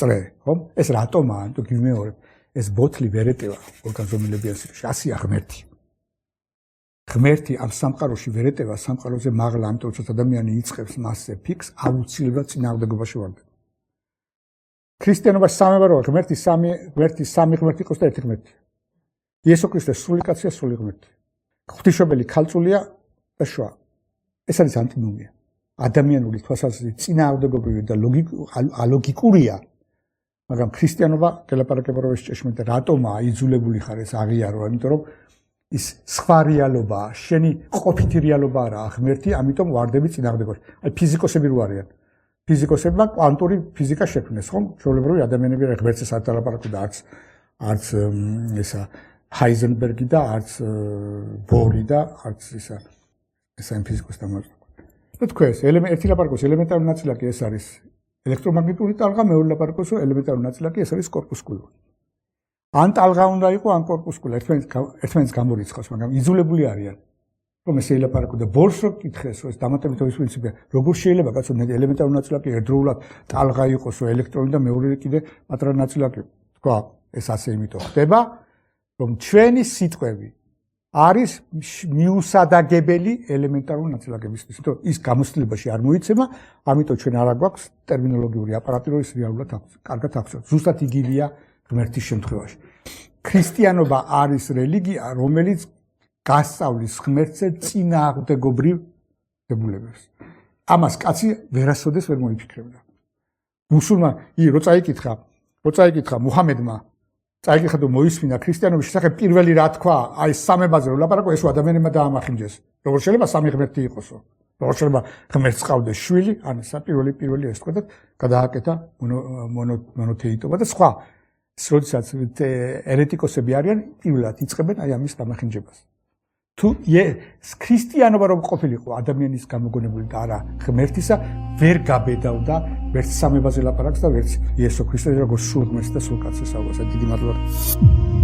წრე, ხო? ეს რატომაა? ამიტომ გიმეორებ. ეს ბოთლი ვერ ეტევა ორგანზომილებიანს, ასია ღმერთი. ღმერთი ამ სამყაროში ვერ ეტევა სამყაროზე მაღლა, ამიტომ როცა ადამიანი იწყებს მასზე ფიქს, აუცილებლად წინააღმდეგობაში ვარდება. ქრისტიანობაში სამებაროა ღმერთი სამი ღმერთი იყოს და ერთი ღმერთი. იესო ქრისტე სრული კაცია, სრული ღმერთი. ღვთისმშობელი ქალწულია და შვა. ეს არის ანტინომია. ადამიანური თვალსაზრისით წინააღმდეგობრივი და ალოგიკურია. მაგრამ ქრისტიანობა გელაპარაკება რომ ეს ჭეშმარიტია, რატომაა იძულებული ხარ ეს აღიარო, იმიტომ რომ ის სხვა რეალობაა, შენი ყოფითი რეალობა არაა ღმერთი, ამიტომ ვარდები წინააღმდეგობაში. აი ფიზიკოსები რო არიან. ფიზიკოსებმა კვანტური ფიზიკა შექმნეს, ხომ? ჩვეულებრივი ადამიანები ღმერთს არ დალაპარაკობდა, არც ესა ჰაიზენბერგი და არც ბორი და არც ესა ფიზიკოსი დამარცხდა. და თქვენ ეს ერთი ლაპარაკოს ელემენტარული ნაწილაკი ეს არის ელექტრომაგნიტური ტალღა, მეორე ლაპარაკოს ელემენტარული ნაწილაკი ეს არის კორპუსკულური. ან ტალღა უნდა იყოს, ან კორპუსკულური, ერთმანეთს გამორიცხავს, მაგრამ იძულებული არიან. რომ ესე ელაპარაკო და ბორს რო კითხეს, რომ ეს დამატებითობის პრინციპია, როგორ შეიძლება კაცო ელემენტარული ნაწილაკი ერთდროულად ტალღა იყოსო, ელექტრონი და მეორე კიდე პატრა ნაწილაკი. თქვა, ეს ასე იმიტომ ხდება, რომ ჩვენი სიტყვები არის მიუსადაგებელი ელემენტარული ნაწილაკებისთვის. თუმცა ის გამოცდილებაში არ მოიცემა, ამიტომ ჩვენ არ გვაქვს ტერმინოლოგიური აპარატი, რომ ის რეალურად კარგად აღწევს. ზუსტად იგივეა ღმერთის შემთხვევაში. ქრისტიანობა არის რელიგია, რომელიც გასწავლის ღმერთზე წინააღმდეგობრივ დებულებებს. ამას კაცი ვერასოდეს ვერ მოიფიქრებდა. მუსულმანი რო წაიკითხა მუჰამედმა წაიკითხა თუ მოისმინა ქრისტიანობის შესახებ პირველი რა თქვა, აი სამებაზე რო ლაპარაკო, ეს ადამიანებმა დაამახინჯეს. როგორ შეიძლება სამი ღმერთი იყოსო? როგორ შეიძლება ღმერთს ყავდეს შვილი, ან პირველი ეს თქვა და გადააკეთა მონოთეიტობა და სხვა. როდესაც ერეტიკოსები არიან, პირველად იწყებენ აი ამის დამახინჯებას. თუ ქრისტიანობა რომ ყოფილიყო ადამიანის გამოგონებული და არა ღმერთისა, ვერ გაბედავდა ვერც სამებაზე ლაპარაკს და ვერც იესო ქრისტეს როგორც სულ ღმერთს და სულ კაცს ავასა. დიდი მადლობა.